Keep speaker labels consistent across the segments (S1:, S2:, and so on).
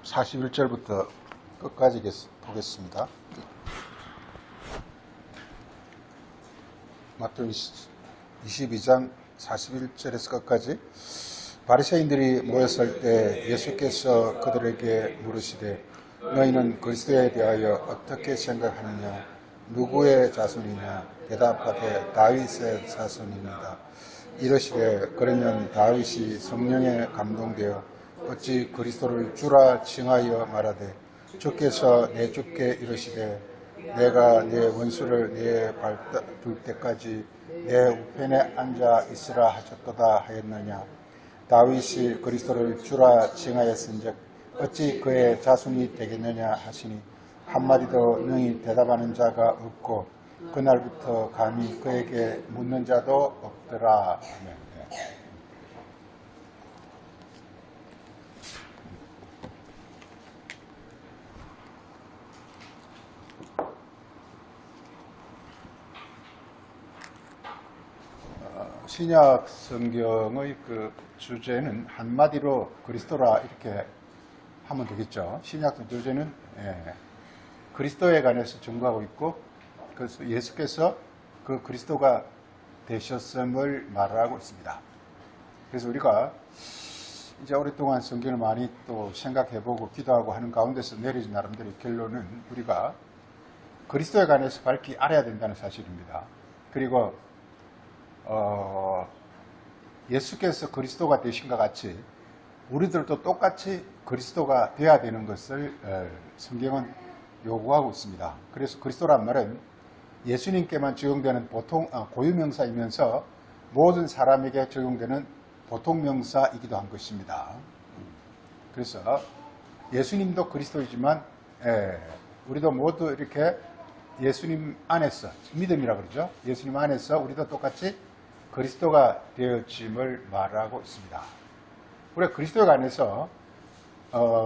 S1: 41절부터 끝까지 보겠습니다. 마태복음 22장 41절에서 끝까지. 바리새인들이 모였을 때 예수께서 그들에게 물으시되 너희는 그리스도에 대하여 어떻게 생각하느냐? 누구의 자손이냐? 대답하되 다윗의 자손입니다. 이르시되 그러면 다윗이 성령에 감동되어 어찌 그리스도를 주라 칭하여 말하되 주께서 내 주께 이르시되 내가 내 원수를 내 발 둘 때까지 내 우편에 앉아 있으라 하셨도다 하였느냐? 다윗이 그리스도를 주라 칭하였은즉 어찌 그의 자손이 되겠느냐 하시니 한마디도 능히 대답하는 자가 없고 그날부터 감히 그에게 묻는 자도 없더라. 신약 성경의 그 주제는 한마디로 그리스도라 이렇게 하면 되겠죠. 신약 주제는 그리스도에 관해서 증거하고 있고, 그래서 예수께서 그 그리스도가 되셨음을 말하고 있습니다. 그래서 우리가 이제 오랫동안 성경을 많이 또 생각해보고 기도하고 하는 가운데서 내려진 나름대로 결론은 우리가 그리스도에 관해서 밝히 알아야 된다는 사실입니다. 그리고 예수께서 그리스도가 되신 것 같이 우리들도 똑같이 그리스도가 되어야 되는 것을 성경은 요구하고 있습니다. 그래서 그리스도란 말은 예수님께만 적용되는 보통 고유명사이면서 모든 사람에게 적용되는 보통명사이기도 한 것입니다. 그래서 예수님도 그리스도이지만 우리도 모두 이렇게 예수님 안에서, 믿음이라고 그러죠. 예수님 안에서 우리도 똑같이 그리스도가 되어짐을 말하고 있습니다. 우리가 그리스도에 관해서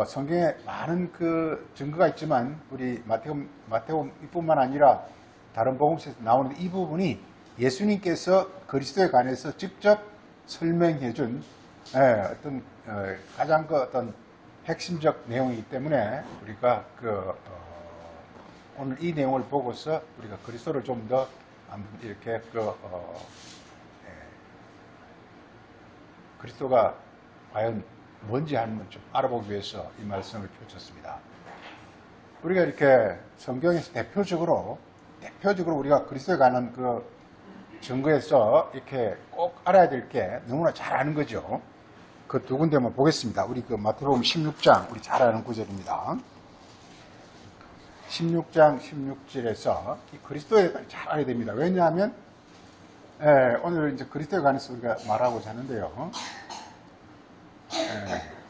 S1: 성경에 많은 그 증거가 있지만 우리 마태복음 이뿐만 아니라 다른 복음서에서 나오는 이 부분이 예수님께서 그리스도에 관해서 직접 설명해 준 어떤 가장 그 어떤 핵심적 내용이기 때문에 우리가 오늘 이 내용을 보고서 우리가 그리스도를 좀 더 이렇게 그리스도가 과연 뭔지 한번 좀 알아보기 위해서 이 말씀을 펼쳤습니다. 우리가 이렇게 성경에서 대표적으로 우리가 그리스도에 관한 그 증거에서 이렇게 꼭 알아야 될 게 너무나 잘 아는 거죠. 그 두 군데만 보겠습니다. 우리 그 마태복음 16장, 우리 잘 아는 구절입니다. 16장 16절에서 이 그리스도에 관해 잘 알아야 됩니다. 왜냐하면 오늘 이제 그리스도에 관해서 우리가 말하고자 하는데요.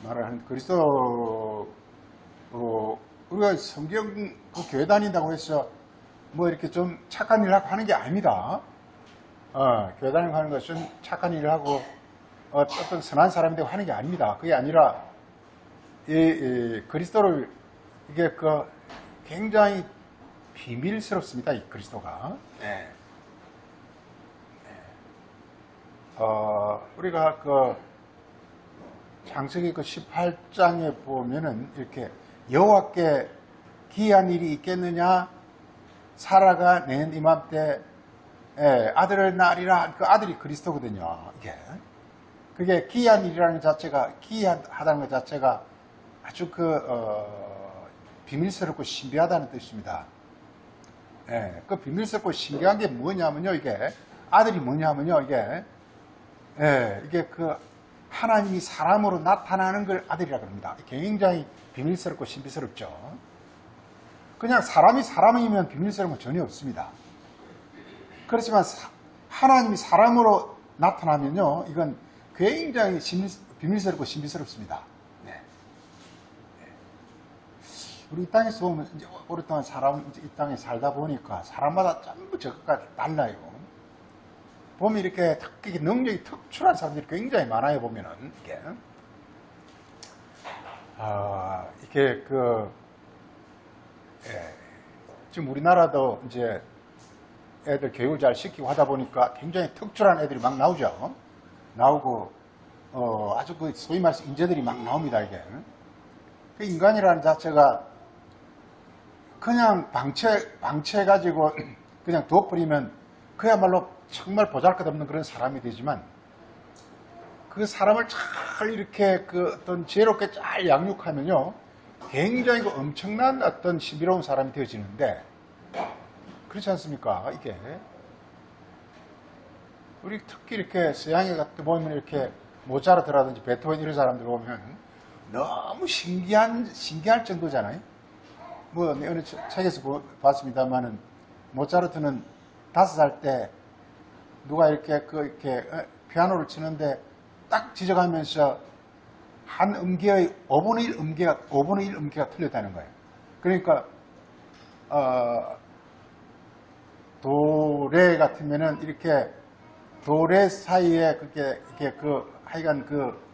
S1: 말하는 그리스도 우리가 성경 그 교회 다닌다고 해서 뭐 이렇게 좀 착한 일을 하고 하는 게 아닙니다. 교회 다니고 하는 것은 착한 일을 하고 어떤 선한 사람이 되고 하는 게 아닙니다. 그게 아니라 이 그리스도를 이게 굉장히 비밀스럽습니다. 이 그리스도가. 우리가 창세기 18장에 보면은 이렇게 여호와께 기이한 일이 있겠느냐? 사라가 내년 이맘때 아들을 낳으리라. 그 아들이 그리스도거든요. 그게 기이한 일이라는 것 자체가, 기이하다는 것 자체가 아주 비밀스럽고 신비하다는 뜻입니다. 그 비밀스럽고 신기한 게 뭐냐면요, 아들이 뭐냐면요, 이게 하나님이 사람으로 나타나는 걸 아들이라고 합니다. 굉장히 비밀스럽고 신비스럽죠. 그냥 사람이 사람이면 비밀스러운 건 전혀 없습니다. 그렇지만 하나님이 사람으로 나타나면요, 이건 굉장히 비밀스럽고 신비스럽습니다. 우리 이 땅에서 보면 이제 오랫동안 이 땅에 살다 보니까 사람마다 전부 저것과 달라요. 보면 이렇게 특히 능력이 특출한 사람들이 굉장히 많아요. 보면은 지금 우리나라도 이제 애들 교육을 잘 시키고 하다 보니까 굉장히 특출한 애들이 막 나오죠. 나오고 아주 소위 말해서 인재들이 막 나옵니다. 그 인간이라는 자체가 그냥 방치해가지고 그냥 둬버리면 그야말로 정말 보잘것없는 그런 사람이 되지만 그 사람을 잘 이렇게 그 어떤 지혜롭게 잘 양육하면요 굉장히 그 엄청난 어떤 신비로운 사람이 되어지는데 그렇지 않습니까? 이게 우리 특히 이렇게 서양에 같은 보면 이렇게 모차르트라든지 베토벤 이런 사람들 보면 너무 신기할 정도잖아요. 뭐 어느 책에서 봤습니다만은 모차르트는 5살 때 누가 이렇게 피아노를 치는데 딱 지적하면서 한 음계의 5분의 1 음계가 틀렸다는 거예요. 그러니까 도레 같으면은 이렇게 도레 사이에 그게 하여간 그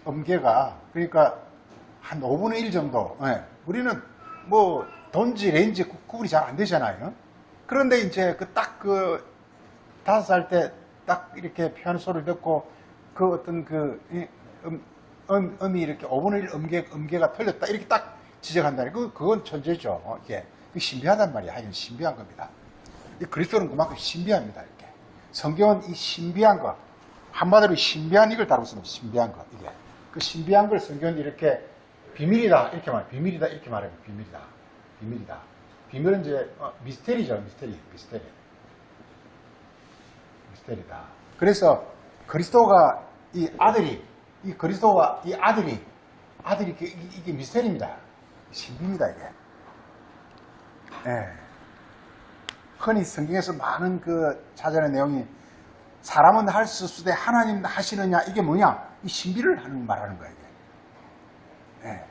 S1: 음계가 그러니까 한 5분의 1 정도. 예. 우리는 뭐 돈지 레인지 구분이 잘 안 되잖아요. 그런데 이제 딱 5살 때 딱 이렇게 피아노 소리를 듣고 그 어떤 음이 이렇게 5분의 1 음계가 틀렸다 이렇게 딱 지적한다니 그건 천재죠. 이게 신비하단 말이야. 하여간 신비한 겁니다. 이 그리스도는 그만큼 신비합니다. 이렇게 성경은 이 신비한 거 한마디로 신비한 이걸 다루고 있습니다. 신비한 거 이게 그 신비한 걸 성경은 이렇게 비밀이다 이렇게 말해 비밀이다 이렇게 말해요. 비밀이다. 비밀은 이제 미스테리죠. 미스테리다. 그래서 그리스도가 아들이 이게 미스테리입니다. 신비입니다 이게. 예. 흔히 성경에서 많은 찾아낸 내용이 사람은 할 수 없으되 하나님은 하시느냐 이게 뭐냐 이 신비를 말하는 거예요. 이게.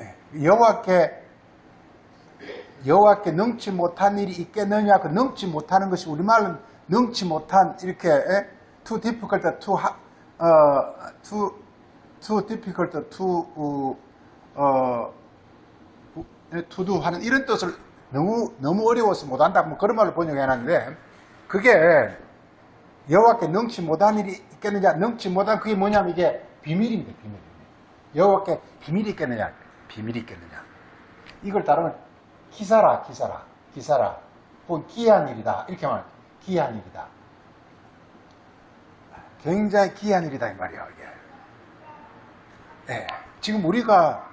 S1: 예. 여호와께 능치 못한 일이 있겠느냐 그 능치 못하는 것이 우리말은 능치 못한 이렇게 too difficult to do 하는 이런 뜻을 너무 어려워서 못한다 뭐 그런 말로 번역해놨는데 그게 여호와께 능치 못한 일이 있겠느냐 능치 못한 그게 뭐냐면 이게 비밀입니다. 비밀. 여호와께 비밀이 있겠느냐 비밀이 있겠느냐 이걸 따르면 기사라 혹은 기이한 일이다 이렇게 말해요. 기이한 일이다. 굉장히 기이한 일이다 이 말이에요. 이게. 네. 지금 우리가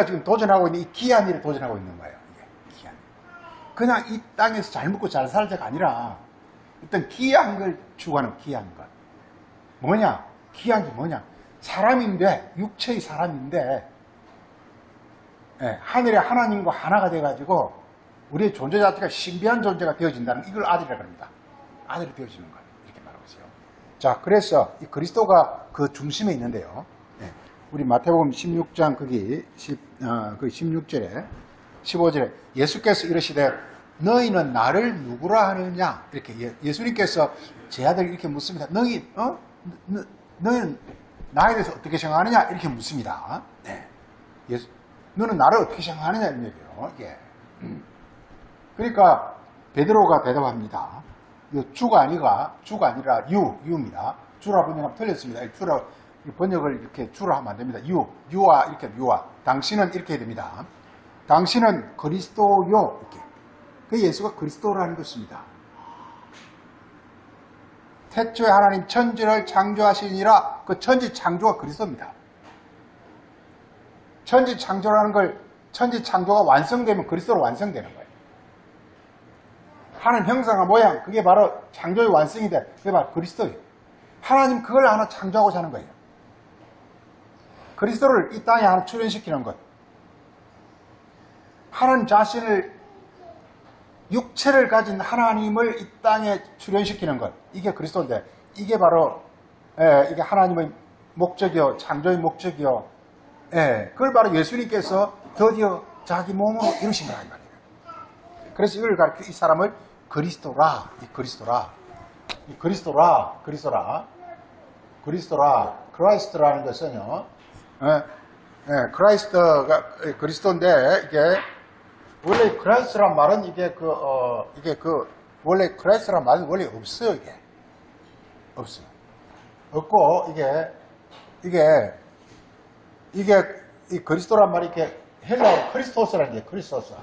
S1: 지금 도전하고 있는 이 기이한 일을 도전하고 있는 거예요. 이게 기이한 일. 그냥 이 땅에서 잘 먹고 잘 살자가 아니라 어떤 기이한 걸 추구하는 기이한 것. 뭐냐? 기이한 게 뭐냐? 사람인데 육체의 사람인데 네. 하늘의 하나님과 하나가 돼가지고 우리의 존재 자체가 신비한 존재가 되어진다는 이걸 아들이라고 합니다. 아들이 되어지는 것. 이렇게 말하고 있어요. 자, 그래서 이 그리스도가 그 중심에 있는데요. 네. 우리 마태복음 16장 거기 16절에 15절에 예수께서 이르시되 너희는 나를 누구라 하느냐 이렇게 예수님께서 제 아들을 이렇게 묻습니다. 너희는 나에 대해서 어떻게 생각하느냐 이렇게 묻습니다. 네. 너는 나를 어떻게 생각하느냐 이런 얘기예요. 예. 그러니까 베드로가 대답합니다. 주가 아니라 유입니다. 주라 번역하면 틀렸습니다. 주라 번역을 이렇게 주라 하면 안 됩니다. 유와 이렇게 유와. 당신은 이렇게 해야 됩니다. 당신은 그리스도요 이렇게. 그 예수가 그리스도라는 것입니다. 태초에 하나님 천지를 창조하시니라 그 천지 창조가 그리스도입니다. 천지 창조라는 걸 천지 창조가 완성되면 그리스도로 완성되는 거예요. 하나님 형상과 모양 그게 바로 창조의 완성이 돼. 그게 바로 그리스도예요. 하나님 그걸 하나 창조하고자 하는 거예요. 그리스도를 이 땅에 하나 출현시키는 것. 하나님 자신을 육체를 가진 하나님을 이 땅에 출현시키는 것. 이게 그리스도인데 이게 바로 이게 하나님의 목적이요. 창조의 목적이요. 그걸 바로 예수님께서 드디어 자기 몸으로 이루신 거란 말이에요. 그래서 이걸 가르쳐 이 사람을 그리스도라. 크라이스트라는 것은요. 그리스도인데 이게 원래 크라이스트란 말은 원래 크라이스트란 말은 원래 없어요. 이게 없어요. 없고 이게 이게 이 그리스도란 말이 이렇게 헬라어로 크리스토스라는 게 크리스토스.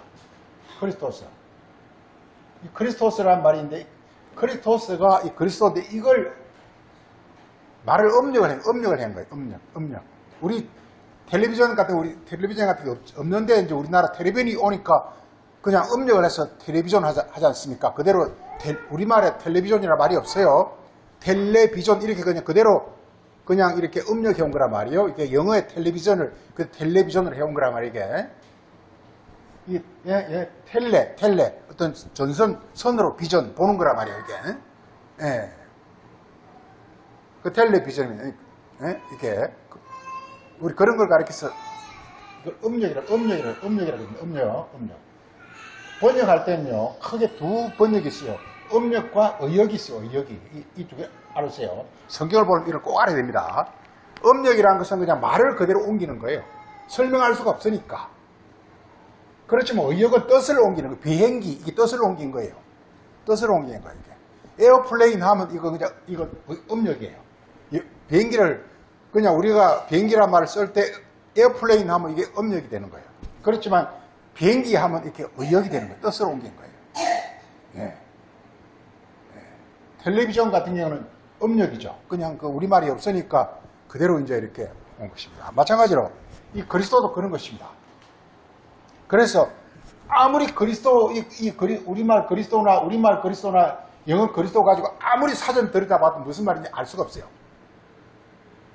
S1: 이 크리스토스란 말인데 크리스토스가 이 그리스도인데 이걸 말을 음력을 한 거예요. 음력. 우리 텔레비전 같은 게 없는데 이제 우리나라 텔레비전이 오니까 그냥 음력을 해서 텔레비전 하지 않습니까? 그대로 우리말에 텔레비전이라 말이 없어요. 텔레비전 이렇게 그냥 그대로 그냥 이렇게 음력해 온 거란 말이에요. 이게 영어의 텔레비전을 해온 거란 말이게. 텔레 어떤 선으로 비전 보는 거란 말이에요. 이게. 예. 그 텔레비전이 이게 우리 그런 걸 가르쳐서 음력. 번역할 때는요 크게 두 번역이 있어요. 음력과 의역이 있어요. 의역이 이 두 개 알으세요. 성경을 보면 이걸 꼭 알아야 됩니다. 음력이라는 것은 그냥 말을 그대로 옮기는 거예요. 설명할 수가 없으니까. 그렇지만 의역은 뜻을 옮기는 거예요. 비행기 이게 뜻을 옮긴 거예요. 뜻을 옮기는 거예요. 이게. 에어플레인 하면 이거 음력이에요. 비행기를 그냥 우리가 비행기란 말을 쓸 때 에어플레인 하면 이게 음력이 되는 거예요. 그렇지만 비행기 하면 이렇게 의역이 되는 거예요. 뜻을 옮긴 거예요. 네. 텔레비전 같은 경우는 음력이죠. 그냥 그 우리말이 없으니까 그대로 이제 이렇게 온 것입니다. 마찬가지로 이 그리스도도 그런 것입니다. 그래서 아무리 그리스도 우리말 그리스도나 영어 그리스도 가지고 아무리 사전 들여다봐도 무슨 말인지 알 수가 없어요.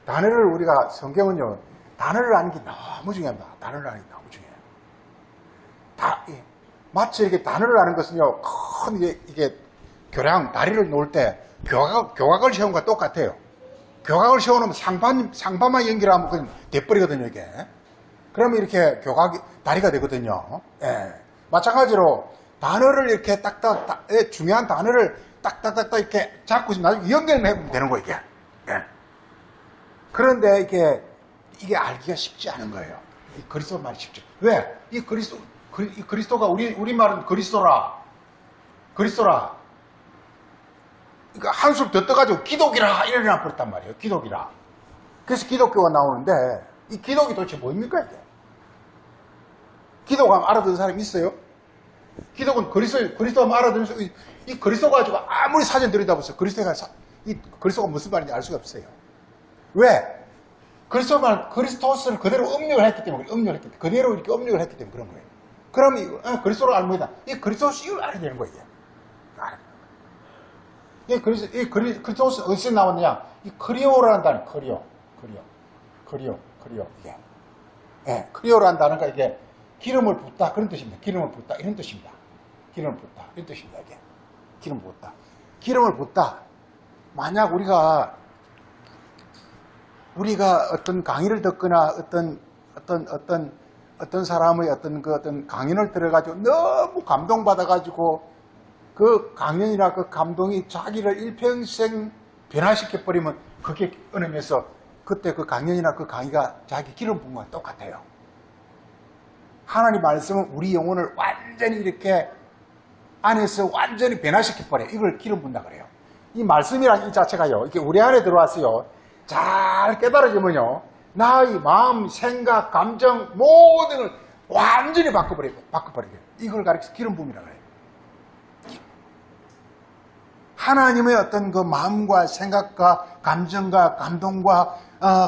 S1: 단어를 우리가 성경은요 단어를 아는 게 너무 중요합니다. 단어를 아는 게 너무 중요해요. 마치 이렇게 단어를 아는 것은요 큰 이게 교량 다리를 놓을 때 교각을 세운 것과 똑같아요. 교각을 세워놓으면 상반만 연결하면 그냥 돼버리거든요 이게. 그러면 이렇게 다리가 되거든요. 예. 마찬가지로 단어를 이렇게 중요한 단어를 딱딱딱딱 이렇게 잡고 나중에 연결해보면 되는 거예요 이게. 예. 그런데 이게 알기가 쉽지 않은 거예요. 이 그리스도 말이 쉽죠. 왜? 이 그리스도가 우리 말은 그리스도라. 그러니까 한술 더 떠가지고 기독이라 이래나 버렸단 말이에요. 기독이라. 그래서 기독교가 나오는데 이 기독이 도대체 뭡니까 이게? 기독하면 알아듣는 사람이 있어요? 기독은 그리스도하면 알아듣는 사람이 이 그리스도 가지고 아무리 사전 들여다보세요. 그리스도가 무슨 말인지 알 수가 없어요. 왜? 그리스토스를 그대로 음력을 했기 때문에 그대로 이렇게 음력을 했기 때문에 그런 거예요. 그러면 그리스도를 알면 뭐다? 이 그리스도스 이걸 알아야 되는 거예요. 이 그리스도스 어디서 나왔느냐? 이 크리오라는 단어, 크리오 이게. 예, 크리오라는 단어가 이게 기름을 붓다 그런 뜻입니다. 기름을 붓다 이런 뜻입니다. 이게. 기름을 붓다. 만약 우리가 어떤 강의를 듣거나 어떤 사람의 어떤 강연을 들어가지고 너무 감동받아가지고 그 강연이나 그 감동이 자기를 일평생 변화시켜버리면 그게 끊으면서 그때 그 강연이나 그 강의가 자기 기름 부은 거와 똑같아요. 하나님 말씀은 우리 영혼을 완전히 이렇게 안에서 완전히 변화시켜버려요. 이걸 기름 붓는다 그래요. 이 말씀이란 이 자체가요. 이렇게 우리 안에 들어왔어요. 잘 깨달아지면요. 나의 마음, 생각, 감정 모든 걸 완전히 바꿔버려요. 이걸 가리켜서 기름 부음이라고 해요. 하나님의 어떤 그 마음과 생각과 감정과 감동과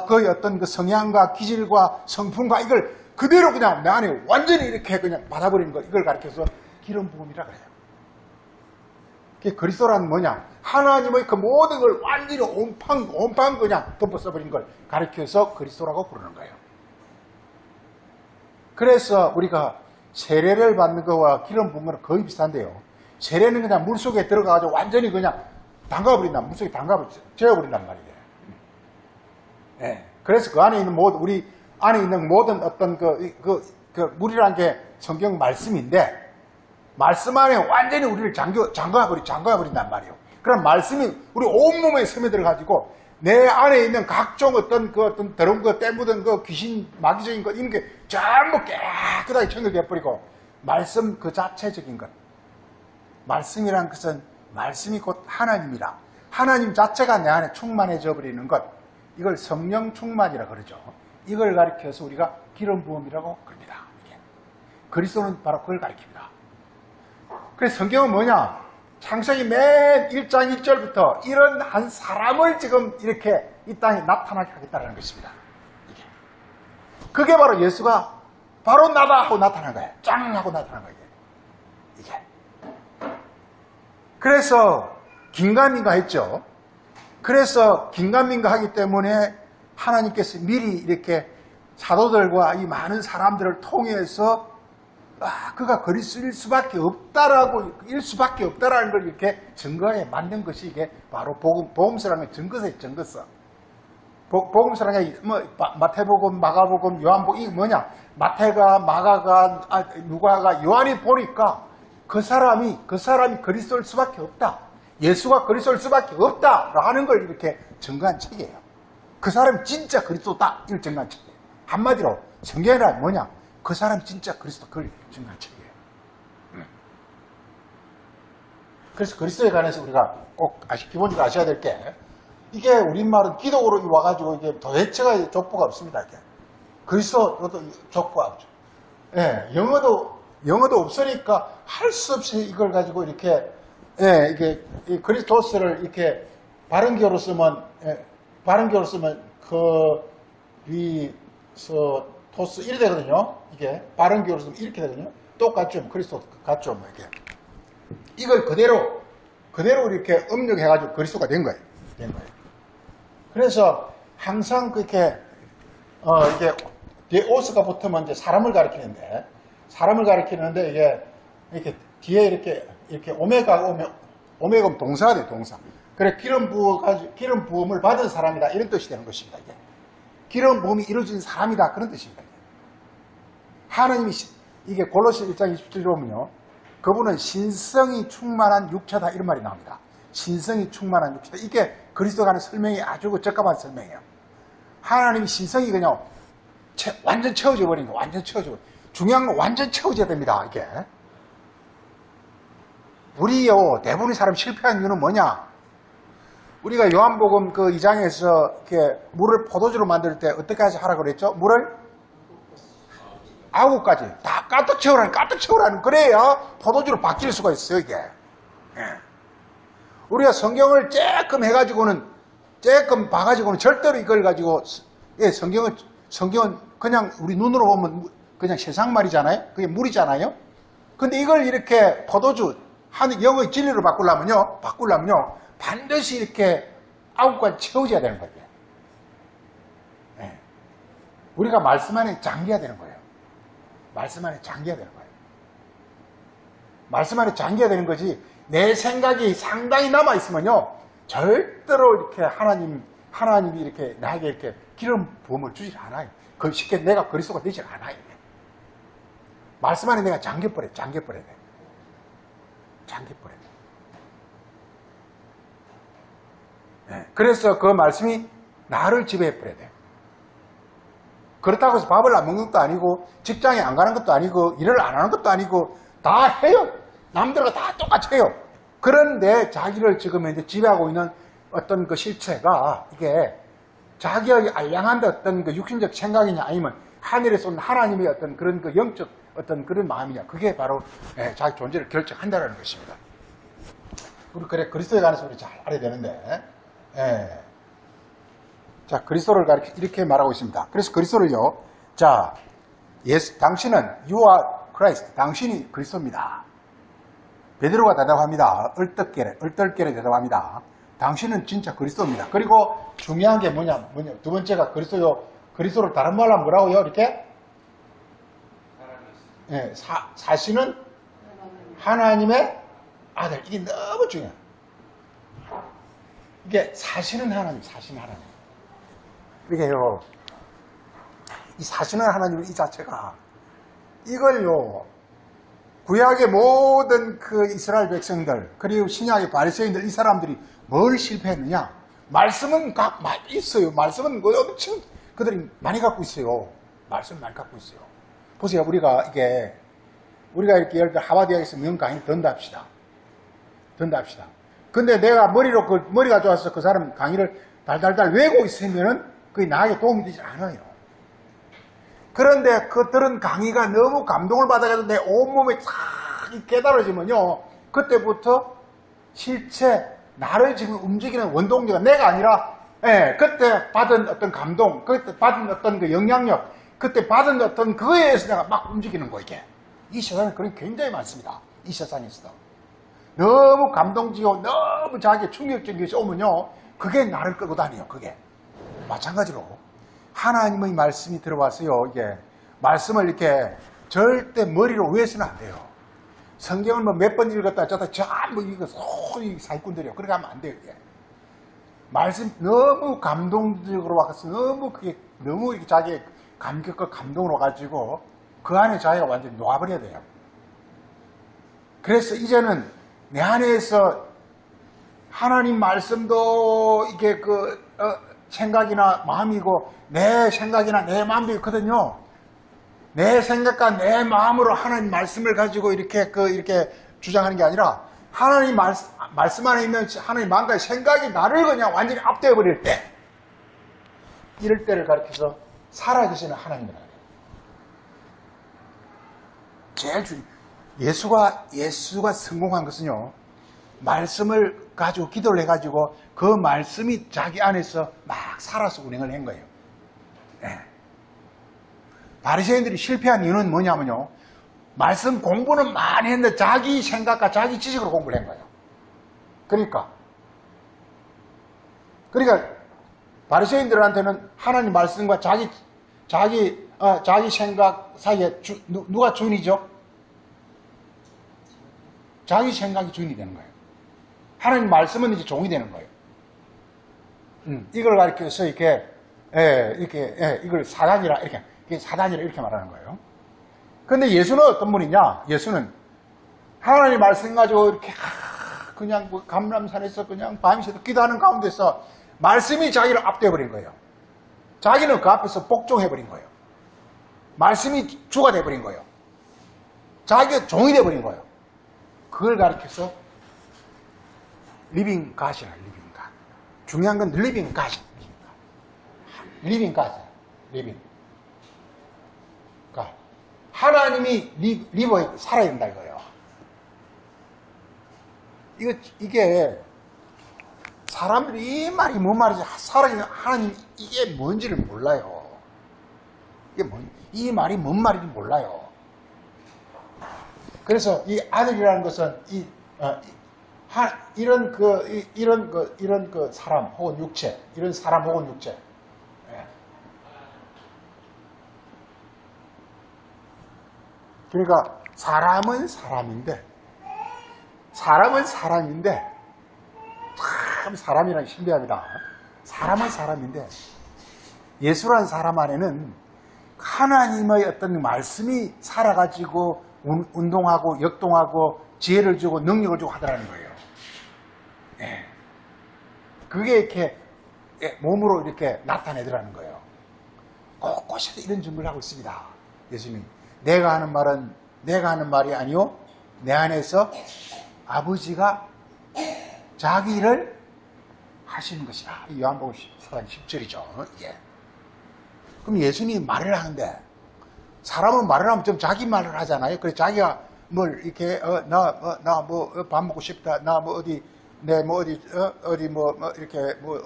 S1: 그의 어떤 그 성향과 기질과 성품과 이걸 그대로 그냥 내 안에 완전히 이렇게 그냥 받아버리는 거 이걸 가리켜서 기름 부음이라고 해요. 그게 그리스도란 뭐냐? 하나님의 그 모든 걸 완전히 온팡 그냥 덮어써버린 걸 가리켜서 그리스도라고 부르는 거예요. 그래서 우리가 세례를 받는 거와 기름 부은 거는 거의 비슷한데요. 세례는 그냥 물속에 들어가가지고 완전히 그냥 물속에 재워버린단 말이에요. 네. 그래서 그 안에 있는 우리 안에 있는 모든 어떤 그 물이라는 게 성경 말씀인데, 말씀 안에 완전히 우리를 잠가버린단 말이에요. 그럼 말씀이 우리 온몸에 스며들어가지고 내 안에 있는 각종 어떤 더러운 거, 때 묻은 거, 귀신, 마귀적인 것, 이런 게 전부 깨끗하게 청결해버리고 말씀 그 자체적인 것. 말씀이란 것은 말씀이 곧 하나님이라. 하나님 자체가 내 안에 충만해져 버리는 것. 이걸 성령 충만이라 그러죠. 이걸 가리켜서 우리가 기름 부음이라고 그럽니다. 그리스도는 바로 그걸 가리킵니다. 그래서 성경은 뭐냐? 창세기 맨 1장 1절부터 이런 한 사람을 지금 이렇게 이 땅에 나타나게 하겠다는 것입니다. 그게 바로 예수가 바로 나다 하고 나타난 거예요. 짱 하고 나타난 거예요. 이게. 그래서 긴가민가 했죠. 그래서 긴가민가 하기 때문에 하나님께서 미리 이렇게 사도들과 이 많은 사람들을 통해서 그가 그리스도일 수밖에 없다라고, 일 수밖에 없다라는 걸 이렇게 증거해 만든 것이 이게 바로 복음서라는 증거서예요, 증거서. 복음서라는 게 뭐 마태복음, 마가복음, 요한복음 이게 뭐냐? 마태가, 마가가, 누가가, 요한이 보니까 그 사람이 그리스도일 수밖에 없다. 예수가 그리스도일 수밖에 없다라고 하는 걸 이렇게 증거한 책이에요. 그 사람이 진짜 그리스도다 이걸 증거한 책이에요. 한마디로 성경이란 뭐냐? 그 사람이 진짜 그리스도 그걸 증거한 책이에요. 그래서 그리스도에 관해서 우리가 꼭 기본적으로 아셔야 될 게, 이게 우리말은 기독으로 와가지고 이게 도대체가 족보가 없습니다. 이게. 그리스도도 족보가 없죠. 예, 영어도 없으니까 할 수 없이 이걸 가지고 이렇게, 예, 이게, 이 그리스도스를 이렇게 바른교로 쓰면, 토스 1이 되거든요. 이게 바른교로 쓰면 이렇게 되거든요. 똑같죠. 그리스도 같죠. 뭐 이렇게. 이걸 그대로 이렇게 음력해가지고 그리스도가 된 거예요. 그래서 항상 그렇게, 이게 뒤에 오스가 붙으면 이제 사람을 가리키는데 이게 이렇게 뒤에 이렇게 오메가면 동사가 돼요, 동사. 그래, 기름 부음을 받은 사람이다. 이런 뜻이 되는 것입니다, 이게. 기름 부음이 이루어진 사람이다. 그런 뜻입니다. 하나님이, 이게 골로새 1장 20절에 보면요. 그분은 신성이 충만한 육체다. 이런 말이 나옵니다. 신성이 충만한 육체다. 이게 그리스도가 하는 설명이 아주 적합한 설명이에요. 하나님이 신성이 그냥 완전 채워져 버린 거, 완전 채워져. 중요한 건 완전 채워져야 됩니다, 이게. 대부분의 사람 실패한 이유는 뭐냐? 우리가 요한복음 그 2장에서 이렇게 물을 포도주로 만들 때 어떻게 하라 그랬죠? 물을 9가지 다 가득 채우라는 그래야 포도주로 바뀔 수가 있어요, 이게. 예. 우리가 성경을 쬐끔 봐가지고는 절대로 이걸 가지고, 예, 성경은 그냥 우리 눈으로 보면 그냥 세상 말이잖아요. 그게 물이잖아요. 근데 이걸 이렇게 포도주, 영의 진리로 바꾸려면요, 반드시 이렇게 9가지 채워져야 되는 거예요. 네. 우리가 말씀 안에 잠겨야 되는 거예요. 말씀 안에 잠겨야 되는 거지, 내 생각이 상당히 남아있으면요, 절대로 이렇게 하나님이 이렇게 나에게 이렇게 기름 부음을 주질 않아요. 그 쉽게 내가 그리스도가 되질 않아요. 말씀 안에 내가 잠겨버려야 돼. 네. 그래서 그 말씀이 나를 지배해버려야 돼요. 그렇다고 해서 밥을 안 먹는 것도 아니고, 직장에 안 가는 것도 아니고, 일을 안 하는 것도 아니고, 다 해요. 남들과 다 똑같이 해요. 그런데 자기를 지금 이제 지배하고 있는 어떤 그 실체가, 이게 자기의 알량한 어떤 그 육신적 생각이냐, 아니면 하늘에서 온 하나님의 어떤 그런 그 영적 어떤 그런 마음이냐, 그게 바로 자기 존재를 결정한다는 것입니다. 우리 그래 그리스도에 관해서 우리 잘 알아야 되는데, 자, 그리스도를 가리켜 이렇게 말하고 있습니다. 그래서 그리스도를요, 자, 당신은 you are Christ, 당신이 그리스도입니다. 베드로가 대답합니다. 얼떨결에 대답합니다. 당신은 진짜 그리스도입니다. 그리고 중요한 게 뭐냐, 두 번째가 그리스도를 다른 말로 하면 뭐라고요? 이렇게? 사실은 하나님의 아들. 이게 너무 중요해요. 이게 사실은 하나님. 이게요, 이 사실은 하나님 이 자체가, 이걸요, 구약의 모든 그 이스라엘 백성들, 그리고 신약의 바리새인들, 이 사람들이 뭘 실패했느냐? 말씀은 있어요. 말씀은 엄청 그들이 많이 갖고 있어요. 말씀 많이 갖고 있어요. 보세요. 우리가 이렇게 예를 들어 하버드에서 명 강의 든답시다. 근데 내가 머리가 좋아서 그 사람 강의를 달달달 외우고 있으면은 그게 나에게 도움이 되지 않아요. 그런데 그 들은 강의가 너무 감동을 받아가지고 내 온몸에 싹 깨달아지면요, 그때부터 실체 나를 지금 움직이는 원동력가 내가 아니라, 그때 받은 어떤 감동, 그때 받은 어떤 그 영향력, 그때 받은 어떤 그거에 의해서 내가 막 움직이는 거, 이게. 이 세상에 그런 게 굉장히 많습니다. 이 세상에서도. 너무 감동지고 너무 자기의 충격적인 것이 오면요, 그게 나를 끌고 다녀요, 그게. 마찬가지로 하나님의 말씀이 들어왔어요. 이게 말씀을 이렇게 절대 머리로 외워서는 안 돼요. 성경을 뭐 몇 번 읽었다 저다 전부 이거 소리 사기꾼들이요. 그렇게 하면 안 돼요. 이게. 말씀 너무 감동적으로 와서 너무 그게 너무 이렇게 자기의 감격과 감동으로 가지고 그 안에 자기가 완전히 녹아버려야 돼요. 그래서 이제는 내 안에서 하나님 말씀도 이게 생각이나 마음이고 내 생각이나 내 마음도 있거든요. 내 생각과 내 마음으로 하나님 말씀을 가지고 이렇게 주장하는 게 아니라 하나님 말씀 안에 있는 하나님 마음과 생각이 나를 그냥 완전히 압도해 버릴 때, 이럴 때를 가리켜서 살아계시는 하나님이라고 해요. 제일 예수가 성공한 것은요, 말씀을 가지고 기도를 해가지고 그 말씀이 자기 안에서 막 살아서 운행을 한 거예요. 네. 바리새인들이 실패한 이유는 뭐냐면요, 말씀 공부는 많이 했는데 자기 생각과 자기 지식으로 공부를 한 거예요. 그러니까 바리새인들한테는 하나님 말씀과 자기 생각 사이에 누가 주인이죠? 자기 생각이 주인이 되는 거예요. 하나님 말씀은 이제 종이 되는 거예요. 이걸 가리켜서 이걸 사단이라 이렇게 말하는 거예요. 근데 예수는 어떤 분이냐? 예수는 하나님 말씀 가지고 이렇게 그냥 감람산에서 그냥 밤새도 기도하는 가운데서 말씀이 자기를 압도해버린 거예요. 자기는 그 앞에서 복종해버린 거예요. 말씀이 주가 돼버린 거예요. 자기가 종이 돼버린 거예요. 그걸 가리켜서 리빙 갓이라, 리빙 갓. 중요한 건 리빙 갓입니다. 리빙 갓. 리빙 갓. 하나님이 리버에 살아야 된다 이거예요. 이게 사람들이 이 말이 뭔 말인지, 살아있는 하나님 이게 뭔지를 몰라요. 이 말이 뭔 말인지 몰라요. 그래서 이 아들이라는 것은 이런 사람 혹은 육체, 이런 사람 혹은 육체. 그러니까 사람은 사람인데 참 사람이란 신비합니다. 사람은 사람인데 예수라는 사람 안에는 하나님의 어떤 말씀이 살아가지고 운동하고 역동하고 지혜를 주고 능력을 주고 하더라는 거예요. 그게 이렇게 몸으로 이렇게 나타내더라는 거예요. 곳곳에서 이런 준비를 하고 있습니다. 예수님, 내가 하는 말이 아니요, 내 안에서 아버지가 자기 일을 하시는 것이다. 요한복음 4장 10절이죠. 그럼 예수님이 말을 하는데, 사람은 말을 하면 좀 자기 말을 하잖아요. 그래서 자기가 뭘 이렇게 나 밥 먹고 싶다. 나 뭐 어디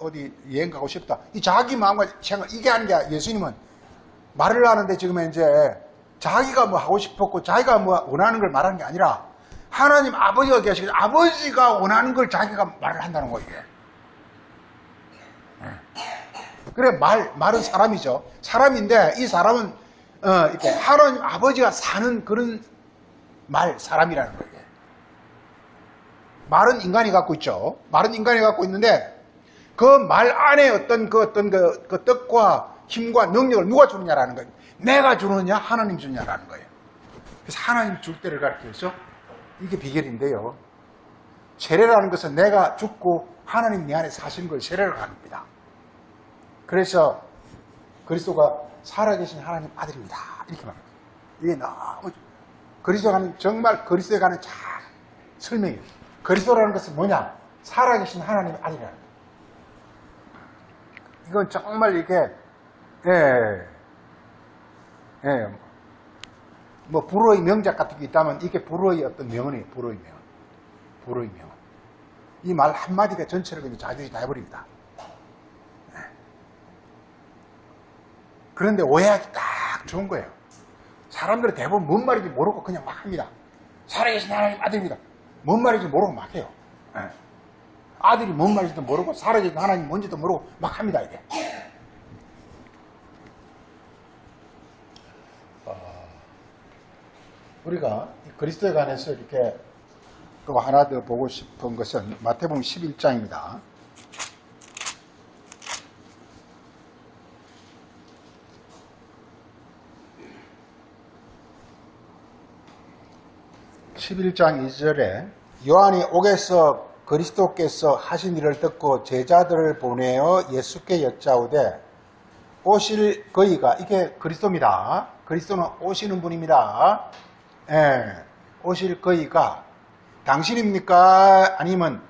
S1: 어디 여행 가고 싶다. 이 자기 마음과 생각, 이게 아닌 게, 예수님은 말을 하는데 지금 이제 자기가 뭐 하고 싶었고 자기가 뭐 원하는 걸 말하는 게 아니라 하나님 아버지가 계시고 아버지가 원하는 걸 자기가 말을 한다는 거예요. 그래, 말은 사람이죠. 사람인데 이 사람은 이렇게 하나님 아버지가 사는 그런 사람이라는 거예요. 말은 인간이 갖고 있죠. 말은 인간이 갖고 있는데 그 말 안에 어떤 그 뜻과 힘과 능력을 누가 주느냐라는 거예요. 내가 주느냐, 하나님 주느냐라는 거예요. 그래서 하나님 줄 때를 가르쳐서 이게 비결인데요. 세례라는 것은 내가 죽고 하나님 내 안에 사시는 걸 세례라고 합니다. 그래서 그리스도가 살아계신 하나님 아들입니다. 이렇게 말합니다. 이게 너무 그리스도가 정말 그리스도에 관한 잘 설명이에요. 그리스도라는 것은 뭐냐? 살아계신 하나님의 아들이라는 거예요. 이건 정말 이게, 뭐, 불어의 명작 같은 게 있다면 이게 불어의 어떤 명언이에요. 불어의 명언. 불어의 명언. 이 말 한마디가 전체를 그냥 자기들이 다 해버립니다. 그런데 오해하기 딱 좋은 거예요. 사람들은 대부분 뭔 말인지 모르고 그냥 막 합니다. 살아계신 하나님 아들입니다. 뭔 말인지 모르고 막 해요. 아들이 뭔 말인지도 모르고 살아계신 하나님 뭔지도 모르고 막 합니다, 이게. 우리가 그리스도에 관해서 이렇게 또 하나 더 보고 싶은 것은 마태복음 11장입니다. (11장 2절에) 요한이 옥에서 그리스도께서 하신 일을 듣고 제자들을 보내어 예수께 여짜오되 오실 그이가, 이게 그리스도입니다. 그리스도는 오시는 분입니다. 오실 그이가 당신입니까? 아니면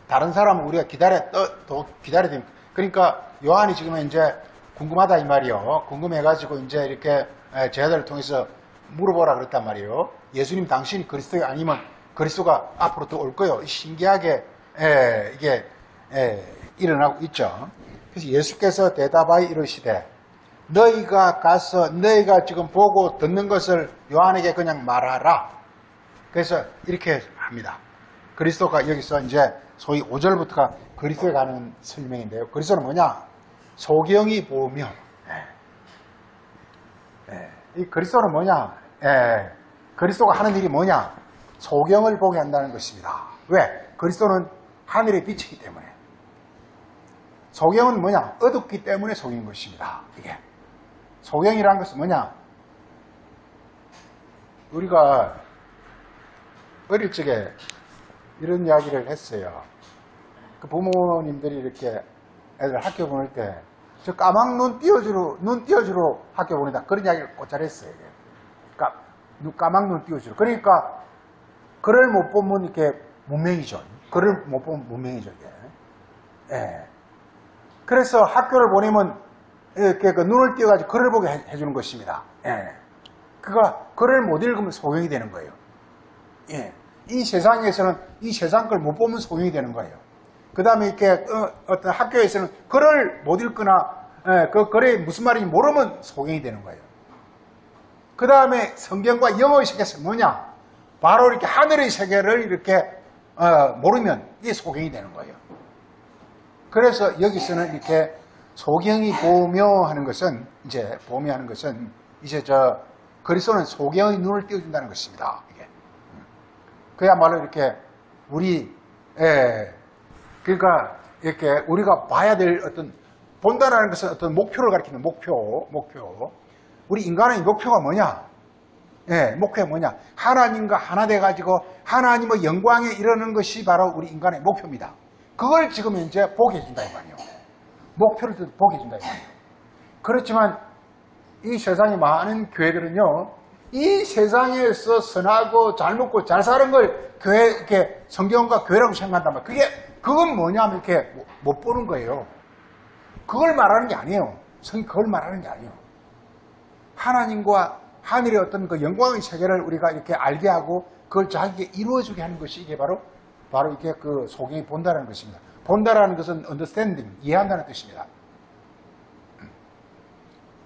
S1: 다른 사람을 우리가 기다려야 됩니까? 그러니까 요한이 지금 이제 궁금하다 이 말이요. 궁금해가지고 이제 이렇게 제자들을 통해서 물어보라 그랬단 말이에요. 예수님 당신이 그리스도 아니면 그리스도가 앞으로 또 올 거예요. 신기하게 이게 일어나고 있죠. 그래서 예수께서 대답하여 이르시되 너희가 가서 너희가 지금 보고 듣는 것을 요한에게 그냥 말하라. 그래서 이렇게 합니다. 그리스도가 여기서 이제 소위 5절부터가 그리스도에 관한 설명인데요. 그리스도는 뭐냐? 소경이 보며 이 그리스도는 뭐냐? 그리스도가 하는 일이 뭐냐? 소경을 보게 한다는 것입니다. 왜? 그리스도는 하늘의 빛이기 때문에. 소경은 뭐냐? 어둡기 때문에 소경인 것입니다. 이게. 소경이라는 것은 뭐냐? 우리가 어릴 적에 이런 이야기를 했어요. 그 부모님들이 이렇게 애들 학교 보낼 때 저 까막 눈 띄워주러 학교 보낸다. 그런 이야기를 곧잘 했어요. 까막 눈 띄워주러. 그러니까 그를 못 보면 이렇게 문맹이죠. 그를 못 보면 문맹이죠. 이게. 그래서 학교를 보내면 이렇게 그 눈을 띄워가지고 글을 보게 해주는 것입니다. 글을 못 읽으면 소경이 되는 거예요. 이 세상에서는 이 세상 걸 못 보면 소경이 되는 거예요. 그 다음에 이렇게 어떤 학교에서는 글을 못 읽거나 그 글이 무슨 말인지 모르면 소경이 되는 거예요. 그 다음에 성경과 영어의 세계에서 뭐냐? 바로 이렇게 하늘의 세계를 이렇게 모르면 이게 소경이 되는 거예요. 그래서 여기서는 이렇게 소경이 보며 하는 것은 이제 저 그리스도는 소경의 눈을 띄워준다는 것입니다. 이게. 그야말로 이렇게 그러니까 이렇게 우리가 봐야 될 어떤 본다라는 것은 어떤 목표를 가리키는 목표. 우리 인간의 목표가 뭐냐? 목표가 뭐냐? 하나님과 하나 돼가지고 하나님의 영광에 이르는 것이 바로 우리 인간의 목표입니다. 그걸 지금 이제 보게 해준다 이 말이에요. 목표를 보게 해준다 이 말이에요. 그렇지만 이 세상의 많은 교회들은요, 이 세상에서 선하고 잘 먹고 잘 사는 걸 교회, 이렇게 성경과 교회라고 생각한단 말이에요. 그건 뭐냐면 이렇게 못 보는 거예요. 그걸 말하는 게 아니에요. 그걸 말하는 게 아니에요. 하나님과 하늘의 어떤 그 영광의 세계를 우리가 이렇게 알게 하고 그걸 자기에게 이루어주게 하는 것이 이게 바로 이렇게 그 소경이 본다라는 것입니다. 본다라는 것은 understanding, 이해한다는 뜻입니다.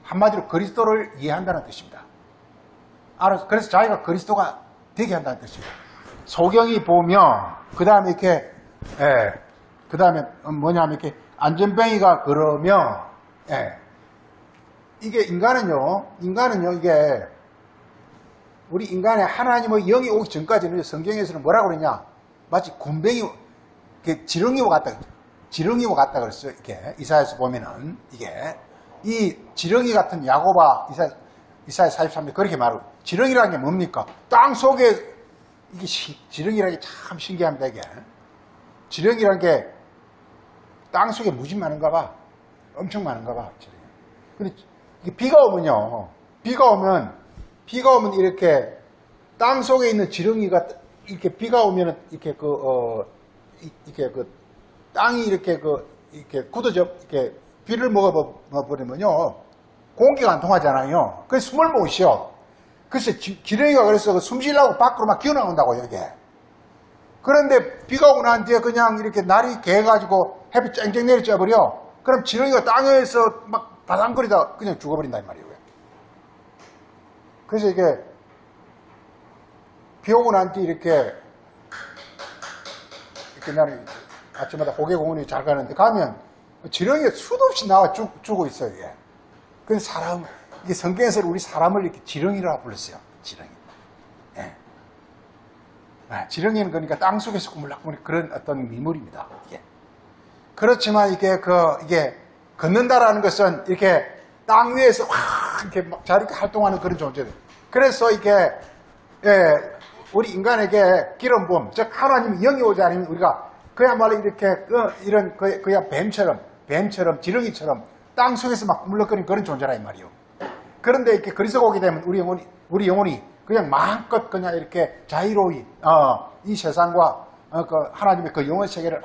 S1: 한마디로 그리스도를 이해한다는 뜻입니다. 알아서 그래서 자기가 그리스도가 되게 한다는 뜻입니다. 소경이 보며 그 다음에 이렇게 그 다음에 뭐냐면 이렇게 안전뱅이가 그러며 이게 인간은요 이게 우리 인간의 하나님의 영이 오기 전까지는 성경에서는 뭐라고 그러냐? 마치 곰뱅이, 지렁이와 같다 그랬어요. 이렇게 이사야에서 보면은 이게 이 지렁이 같은 야고바 이사야 43절 그렇게 말하고 지렁이라는 게 뭡니까? 땅 속에 이게 지렁이라는 게 참 신기합니다. 이게 지렁이라는 게 땅 속에 무지 많은가 봐. 엄청 많은가 봐. 근데 비가 오면 이렇게 땅 속에 있는 지렁이가 이렇게 비가 오면은 이렇게 땅이 이렇게 이렇게 굳어져, 이렇게 비를 먹어버리면요. 공기가 안 통하잖아요. 그래서 숨을 못 쉬어. 그래서 지렁이가 그래서 숨 쉬려고 밖으로 막 기어나온다고요, 이게. 그런데 비가 오고 난 뒤에 그냥 이렇게 날이 개가지고 햇빛 쨍쨍 내려져버려. 그럼 지렁이가 땅에서 막 바람거리다 그냥 죽어버린단 말이에요. 그래서 이게 비 오고 난 뒤에 이렇게 나는 아침마다 호계공원에 잘 가는데 가면 지렁이가 수도 없이 나와 죽고 있어요, 이게. 그래서 이게 성경에서 우리 사람을 이렇게 지렁이라 불렀어요. 지렁이. 예. 지렁이는 그러니까 땅 속에서 꾸물락꾸물 그런 어떤 미물입니다. 이게. 그렇지만 이게 걷는다라는 것은 이렇게 땅 위에서 확 이렇게 막 자리게 활동하는 그런 존재들. 그래서 이게 우리 인간에게 기름 부음, 즉 하나님이 영이 오지 않으면 우리가 그야말로 이렇게 이런 그야 뱀처럼 지렁이처럼 땅 속에서 막 물러거리는 그런 존재라 이 말이요. 그런데 이렇게 그리스도가 오게 되면 우리 영혼이 그냥 마음껏 그냥 이렇게 자유로이 이 세상과 그 하나님의 그 영혼 세계를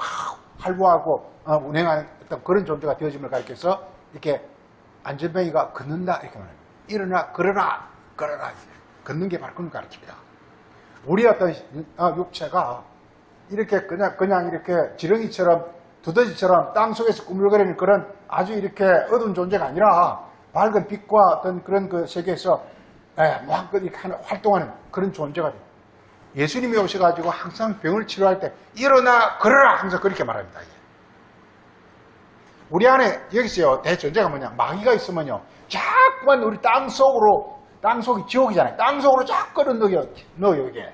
S1: 활보하고 운행하는 어떤 그런 존재가 되어짐을 가리켜서 이렇게 안전뱅이가 걷는다 이렇게 말합니다. 일어나 걸어라 걷는 게 바로 그런 걸 가르칩니다. 우리 어떤 육체가 이렇게 그냥 이렇게 지렁이처럼 두더지처럼 땅 속에서 꾸물거리는 그런 아주 이렇게 어두운 존재가 아니라 밝은 빛과 어떤 그런 그 세계에서 마음껏 이렇게 활동하는 그런 존재가 돼요. 예수님이 오셔가지고 항상 병을 치료할 때 일어나 걸어라 항상 그렇게 말합니다. 우리 안에 여기서요 대존재가 뭐냐 마귀가 있으면요 자꾸만 우리 땅속이 지옥이잖아요. 땅속으로 자꾸 끌어넣어요 이게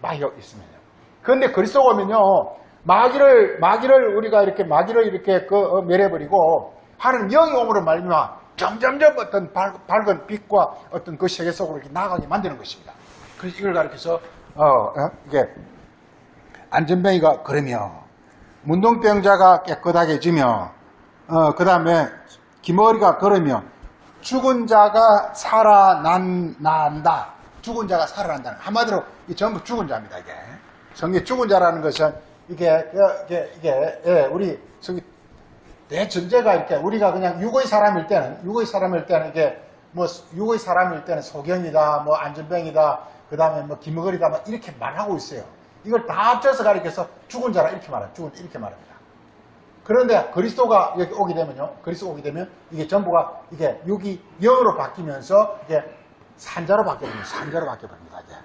S1: 마귀가 있으면요. 그런데 그리스도가 오면요 마귀를 우리가 이렇게 멸해버리고 하나님 영이 오므로 말미암아 점점점 어떤 밝은 빛과 어떤 그 세계 속으로 이렇게 나가게 만드는 것입니다. 그래서 이걸 가리켜서 이게 안전뱅이가 걸으며 문둥병자가 깨끗하게지며 그 다음에 기머리가 걸으며 죽은 자가 살아난다. 죽은 자가 살아난다는 한마디로 이 전부 죽은 자입니다. 이게 성경 죽은 자라는 것은 이게 우리 내 전제가 이렇게 우리가 그냥 육의 사람일 때는 이게 뭐 육의 사람일 때는 소경이다, 뭐 안전병이다, 그 다음에 뭐 기머거리다, 막 이렇게 말하고 있어요. 이걸 다 합쳐서 가리켜서 죽은 자라 이렇게 말합니다. 그런데 그리스도가 여기 오게 되면 이게 전부가 이게 육이 영으로 바뀌면서 이게 산자로 바뀌어버립니다. 이게.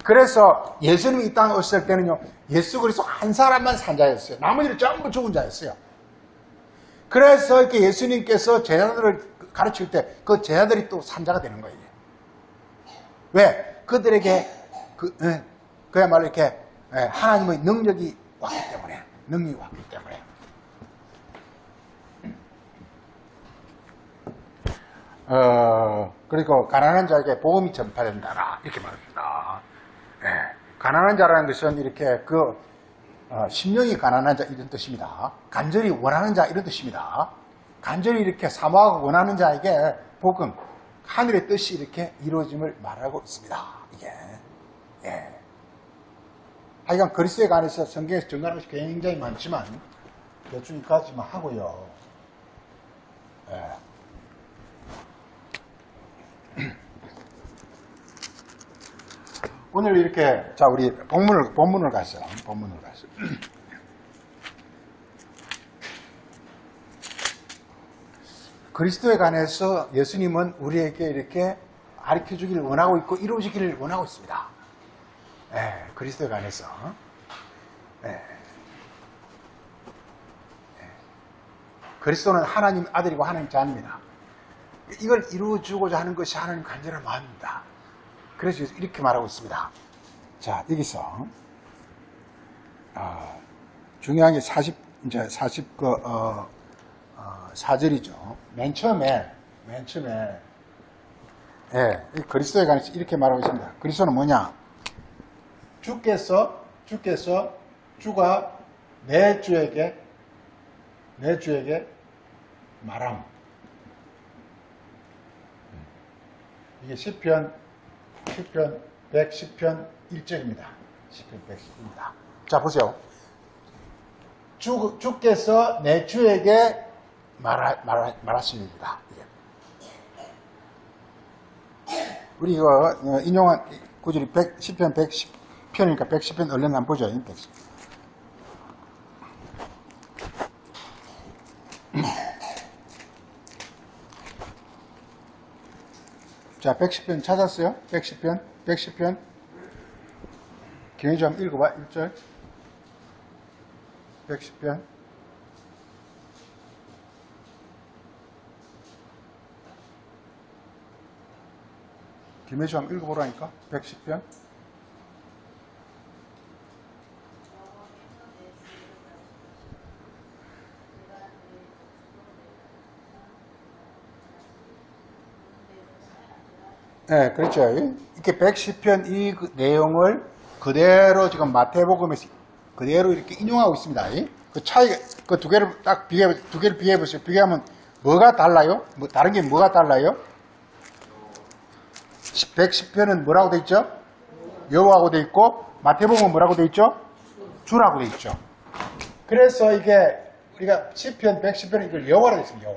S1: 그래서 예수님이 이 땅에 오셨을 때는요, 예수 그리스도 한 사람만 산자였어요. 나머지는 전부 죽은 자였어요. 그래서 이렇게 예수님께서 제자들을 가르칠 때 그 제자들이 또 산자가 되는 거예요. 왜? 그들에게 그야말로 이렇게 하나님의 능력이 왔기 때문에. 그리고 가난한 자에게 복음이 전파된다라 이렇게 말합니다. 가난한 자라는 것은 이렇게 심령이 가난한 자 이런 뜻입니다. 간절히 원하는 자 이런 뜻입니다. 간절히 이렇게 사모하고 원하는 자에게 복음, 하늘의 뜻이 이렇게 이루어짐을 말하고 있습니다. 이게 하여간 그리스도에 관해서 성경에서 증거하는 것이 굉장히 많지만 대충 여기까지만 하고요. 오늘 이렇게 우리 본문을 갔어요. 그리스도에 관해서 예수님은 우리에게 이렇게 가르쳐주기를 원하고 있고 이루어지기를 원하고 있습니다. 그리스도에 관해서 그리스도는 하나님 아들이고 하나님 자녀입니다. 이걸 이루어주고자 하는 것이 하나님 간절한 마음입니다. 그래서 이렇게 말하고 있습니다. 자, 여기서 중요한 게 4절이죠. 맨 처음에 그리스도에 관해서 이렇게 말하고 있습니다. 그리스도는 뭐냐? 주가 내 주에게 말함. 이게 시편 110편 1절입니다. 시편 110입니다. 자, 보세요. 주께서 내 주에게 말하십니다. 우리 이거 인용한 구절이 10편 110편이니까 110편 얼른 한번 보죠. 110편. 자, 110편 찾았어요? 110편. 경희 좀 읽어봐, 1절. 110편. 김혜주 한번 읽어보라니까. 110편. 네, 그렇죠. 이렇게 110편 이 내용을 그대로 지금 마태복음에서 그대로 이렇게 인용하고 있습니다. 그 차이, 그 두 개를 딱 두 개를 비교해 보세요. 비교하면 뭐가 달라요? 다른 게 뭐가 달라요? 110편은 뭐라고 돼 있죠? 여호와하고 돼 있고, 마태복음은 뭐라고 돼 있죠? 주라고 돼 있죠. 그래서 이게 우리가 10편, 110편은 이걸 여호와로 돼 있습니다.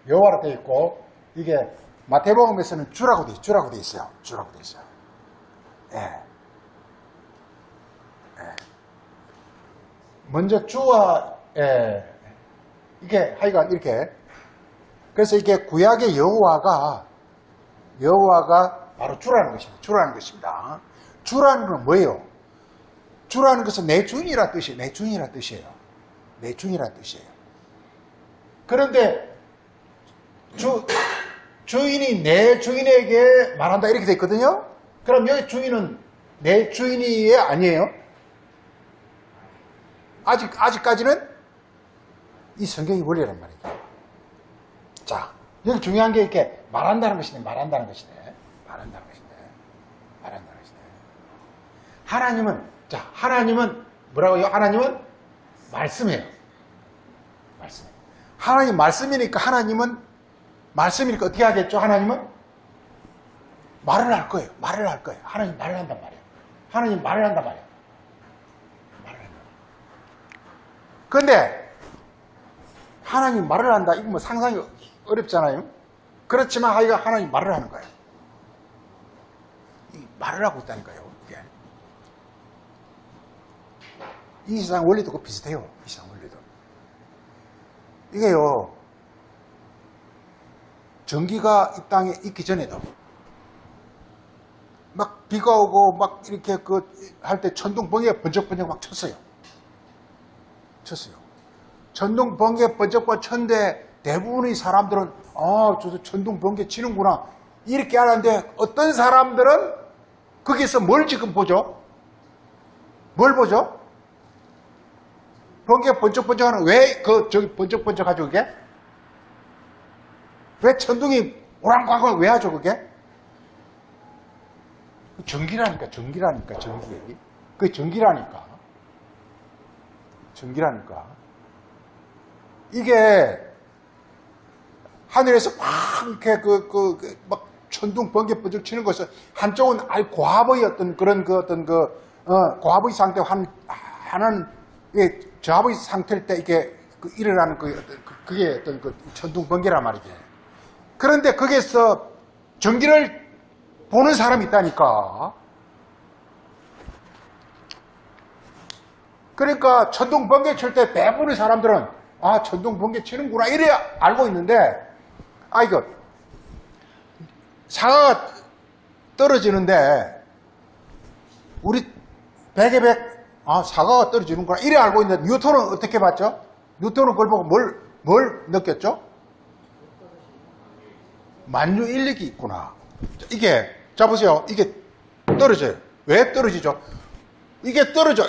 S1: 여호와로 돼 있고, 이게 마태복음에서는 주라고 돼 있어요. 주라고 돼 있어요. 예. 먼저 주와, 이게 하여간 이렇게. 그래서 이게 구약의 여호와가 바로 주라는 것입니다. 주라는 건 뭐예요? 주라는 것은 내 주인이라 뜻이에요. 내 주인이라 뜻이에요. 그런데 주인이 내 주인에게 말한다 이렇게 돼 있거든요. 그럼 여기 주인은 내 주인이 아니에요? 아직까지는 이 성경의 원리란 말이죠. 자, 여기 중요한 게 이렇게 말한다는 것이네. 하나님은 뭐라고요? 하나님은 말씀이에요. 하나님 말씀이니까 어떻게 하겠죠? 하나님은 말을 할 거예요. 하나님 말을 한단 말이에요. 그런데 하나님 말을 한다. 이거 뭐 상상이 어렵잖아요. 그렇지만 하나님 말을 하는 거예요. 말을 하고 있다니까요. 이 세상 원리도 그 비슷해요. 이 세상 원리도. 이게요. 전기가 이 땅에 있기 전에도 막 비가 오고 막 이렇게 할 때 천둥 번개가 번쩍번쩍 막 쳤어요. 천둥 번개 번쩍번쩍 쳤는데 대부분의 사람들은 저 천둥 번개 치는구나 이렇게 하는데 어떤 사람들은 거기서 뭘 지금 보죠? 뭘 보죠? 번개 번쩍번쩍하는 왜 저기 번쩍번쩍하죠 그게? 왜 천둥이 오랑광광 왜 하죠 그게? 전기라니까. 그게 전기라니까. 이게 하늘에서 막 이렇게 막 천둥 번개 번쩍 치는 것은 한쪽은 고압의 어떤 그런 고압의 상태 하나는 저압의 상태일 때 이게 일어나는 그게 어떤 천둥 번개란 말이지. 그런데 거기에서 전기를 보는 사람이 있다니까. 그러니까 천둥 번개 칠 때 대부분의 사람들은 천둥 번개 치는구나 이래 알고 있는데 이거 사과가 떨어지는데 우리 100에 100 사과가 떨어지는구나 이래 알고 있는데 뉴턴은 어떻게 봤죠? 뉴턴은 그걸 보고 뭘 느꼈죠? 만유인력이 있구나. 이게 자 보세요. 이게 떨어져요. 왜 떨어지죠? 이게 떨어져.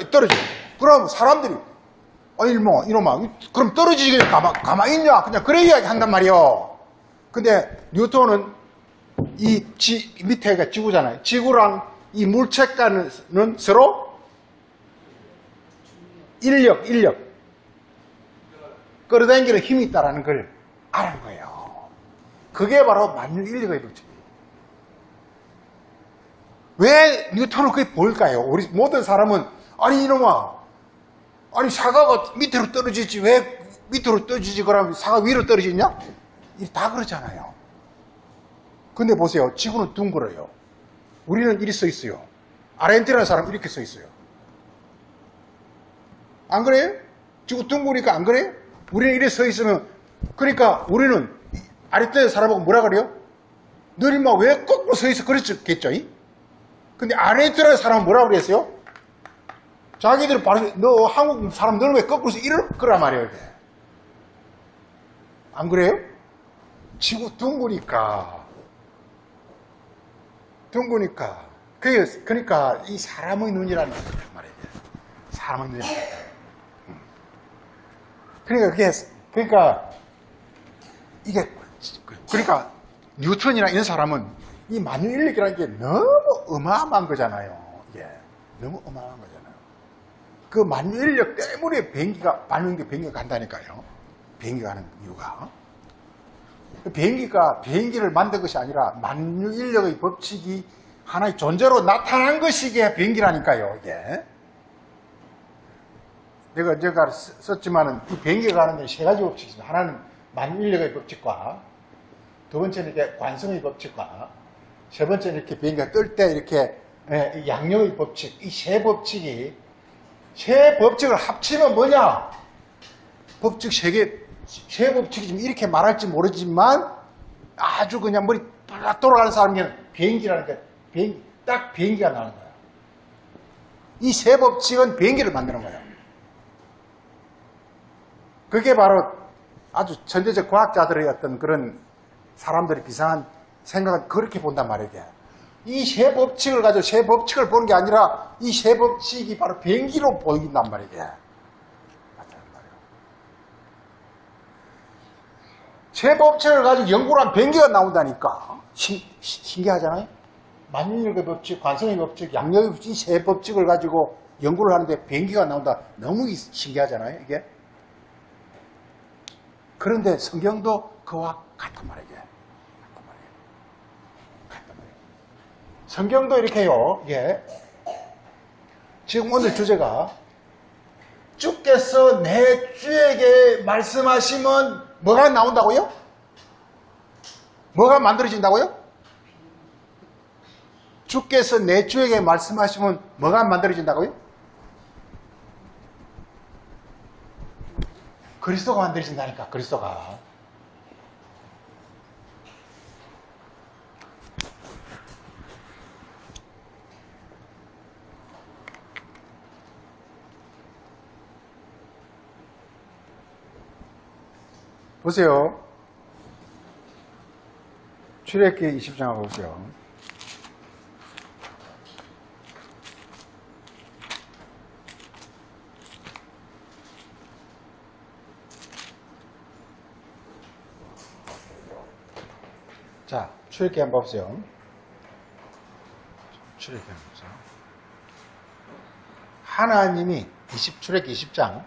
S1: 그럼 사람들이 이놈아 그럼 떨어지게 가만히 있냐? 그냥 그래 이야기 한단 말이에요. 근데 뉴턴은 이 밑에가 지구잖아요. 지구랑 이 물체가는 서로 인력 끌어당기는 힘이 있다는 걸 아는 거예요. 그게 바로 만유인력의 법칙이에요. 왜 뉴턴은 그게 뭘까요? 우리 모든 사람은 이놈아 아니, 사과가 밑으로 떨어지지, 왜 밑으로 떨어지지, 그러면 사과 위로 떨어지냐? 다 그렇잖아요. 근데 보세요. 지구는 둥글어요. 우리는 이렇게 서 있어요. 아르헨티나 사람 이렇게 서 있어요. 안 그래요? 지구 둥그니까 안 그래요? 우리는 이렇게 서 있으면, 그러니까 우리는 아르헨티나 사람하고 뭐라 그래요? 너희 막 왜 거꾸로 서 있어? 그랬겠죠? 근데 아르헨티나 사람은 뭐라 그랬어요? 자기들 바로, 너 한국 사람 너는 왜 거꾸로 서 이럴 거란 말이에요. 이게. 안 그래요? 지구 둥그니까. 그러니까 이 사람의 눈이라는 게 그렇단 말이에요. 사람의 눈이. 그러니까 뉴턴이나 이런 사람은 이 만유인력이라는 게 너무 어마어마한 거잖아요. 이게 너무 어마어마한 거잖아요. 그 만유인력 때문에 비행기가 간다니까요. 비행기가 가는 이유가. 비행기를 만든 것이 아니라 만유인력의 법칙이 하나의 존재로 나타난 것이 이게 비행기라니까요, 이게. 내가 언젠가 썼지만은 이 비행기가 가는 데 세 가지 법칙이 있습니다. 하나는 만유인력의 법칙과, 두 번째는 이렇게 관성의 법칙과, 세 번째는 이렇게 비행기가 뜰 때 이렇게 양력의 법칙. 이 세 법칙을 합치면 뭐냐? 세 법칙이 지금 이렇게 말할지 모르지만 아주 그냥 머리 빨라 돌아가는 사람에게는 비행기라니까 딱 비행기가 나는 거야. 이 세 법칙은 비행기를 만드는 거야. 그게 바로 아주 천재적 과학자들의 어떤 그런 사람들의 비상한 생각은 그렇게 본단 말이에요. 이 세 법칙을 가지고 세 법칙을 보는 게 아니라 이 세 법칙이 바로 비행기로 보인단 말이에요. 세 법칙을 가지고 연구를 한 비행기가 나온다니까. 신기하잖아요? 만유인력의 법칙, 관성의 법칙, 양력의 법칙, 이 세 법칙을 가지고 연구를 하는데 비행기가 나온다. 너무 신기하잖아요, 이게? 그런데 성경도 그와 같단 말이에요. 성경도 이렇게요, 이게. 지금 오늘 주제가 주께서 내 주에게 말씀하시면 뭐가 나온다고요? 뭐가 만들어진다고요? 주께서 내 주에게 말씀하시면 뭐가 만들어진다고요? 그리스도가 만들어진다니까, 그리스도가. 보세요. 출애굽기 20장 보세요. 자, 출애굽기 한번 보세요. 출애굽기 한번 보세요. 하나님이 출애굽기 20장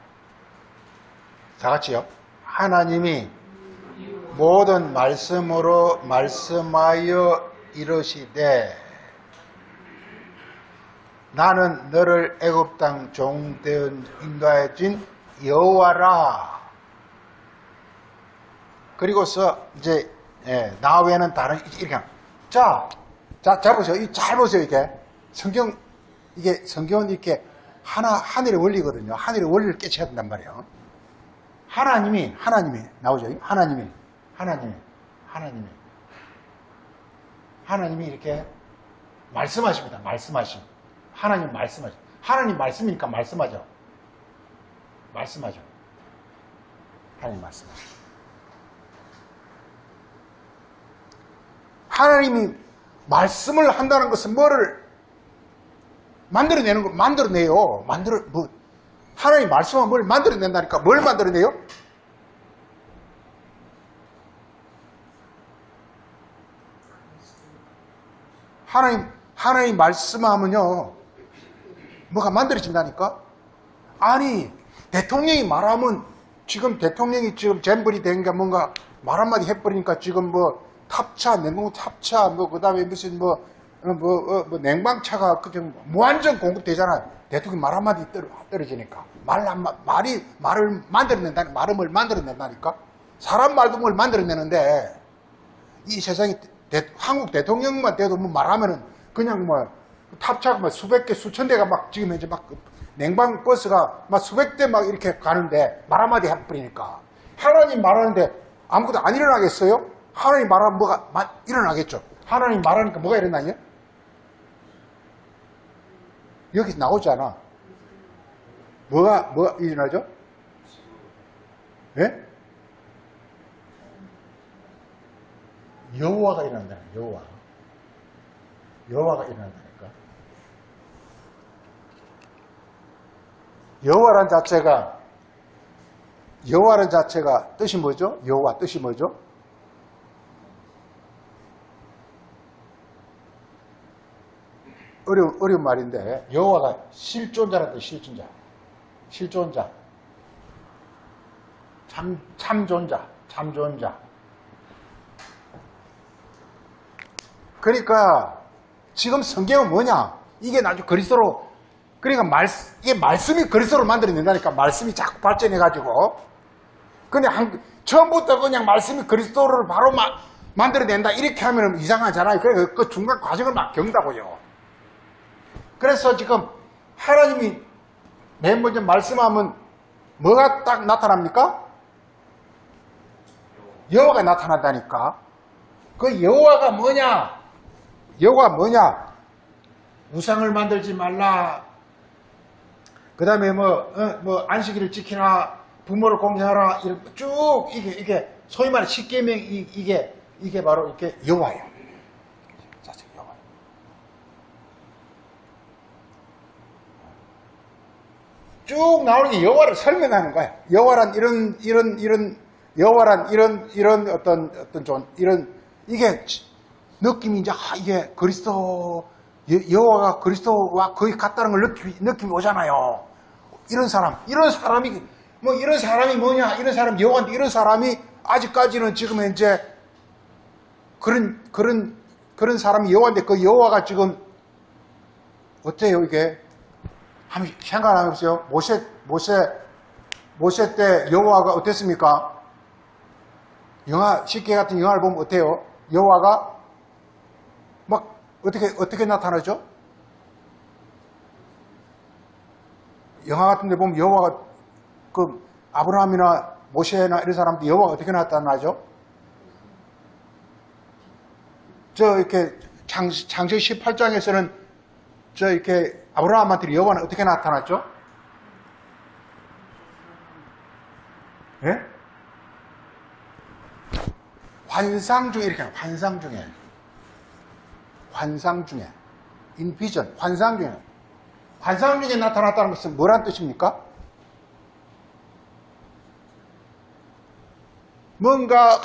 S1: 다 같이요. 하나님이 모든 말씀으로 말씀하여 이르시되 나는 너를 애굽 땅 종되어 인도하여 준 여호와라. 그리고서 이제 나 외에는 다른 이렇게 자 보세요. 잘 보세요. 이게 성경은 이렇게 하늘의 원리거든요. 하늘의 원리를 깨쳐야 된단 말이에요. 하나님이 나오죠. 하나님이 이렇게 말씀하십니다. 하나님 말씀하죠. 하나님 말씀이니까 말씀하죠. 하나님 말씀하죠. 하나님이 말씀을 한다는 것은 뭐를 만들어내요. 하나님 말씀은 뭘 만들어낸다니까. 뭘 만들어내요? 하나님 말씀하면요, 뭐가 만들어진다니까? 아니, 대통령이 말하면, 대통령이 잼버리 된 게 뭔가 말 한마디 해버리니까 지금 냉동 탑차, 그 다음에 무슨 냉방차가 무한정 공급되잖아요. 대통령 말 한마디 떨어지니까. 말을 만들어낸다니까. 말음을 만들어낸다니까. 사람 말도 뭘 만들어내는데, 이 세상에 한국 대통령만 돼도 뭐 말하면은 그냥 뭐 탑차가 막 수백 개, 수천 대가 막 지금 이제 막 냉방 버스가 막 수백 대 막 이렇게 가는데 말 한마디 해버리니까. 하나님 말하는데 아무것도 안 일어나겠어요? 하나님 말하면 뭐가 일어나겠죠. 하나님 말하니까 뭐가 일어나냐? 여기서 나오잖아. 뭐가 일어나죠? 예? 여호와가 일어난다. 여호와가 일어난다니까. 여호와란 자체가 뜻이 뭐죠? 여호와 뜻이 뭐죠? 어려운 말인데, 여호와가 실존자라는 뜻, 실존자. 참존자. 그러니까, 지금 성경은 뭐냐? 이게 나중에 그리스도로, 그러니까 이게 말씀이 그리스도로 만들어낸다니까. 말씀이 자꾸 발전해가지고. 그냥 처음부터 그냥 말씀이 그리스도를 바로 만들어낸다. 이렇게 하면 이상하잖아요. 그래서 그 중간 과정을 막 겪는다고요. 그래서 지금 하나님이 맨 먼저 말씀하면 뭐가 딱 나타납니까? 여호와가 나타난다니까. 그 여호와가 뭐냐? 우상을 만들지 말라. 그 다음에 뭐 안식일을 지키라. 부모를 공경하라. 이렇게 쭉 이게 소위 말해 십계명 이게 바로 이렇게 여호와예요. 쭉 나오는 게 여호와를 설명하는 거야. 여호와란 이런 어떤 이런 이게 느낌이 이제 이게 그리스도 여호와가 그리스도와 거의 같다는 걸 느낌이 오잖아요. 이런 사람이 뭐 이런 사람이 뭐냐? 이런 사람 여호와인데 이런 사람이 아직까지는 지금 현재 그런 사람이 여호와인데 그 여호와가 지금 어때요 이게? 한번 생각 한번 해보세요. 모세 때 여호와가 어땠습니까? 십계 같은 영화를 보면 어때요? 여호와가 막 어떻게 나타나죠? 영화 같은 데 보면 여호와가 그 아브라함이나 모세나 이런 사람들 여호와가 어떻게 나타나죠? 이렇게 창세기 18장에서는 이렇게 아브라함한테 여호와는 어떻게 나타났죠? 예? 환상 중에 in vision, 환상 중에 나타났다는 것은 뭐란 뜻입니까? 뭔가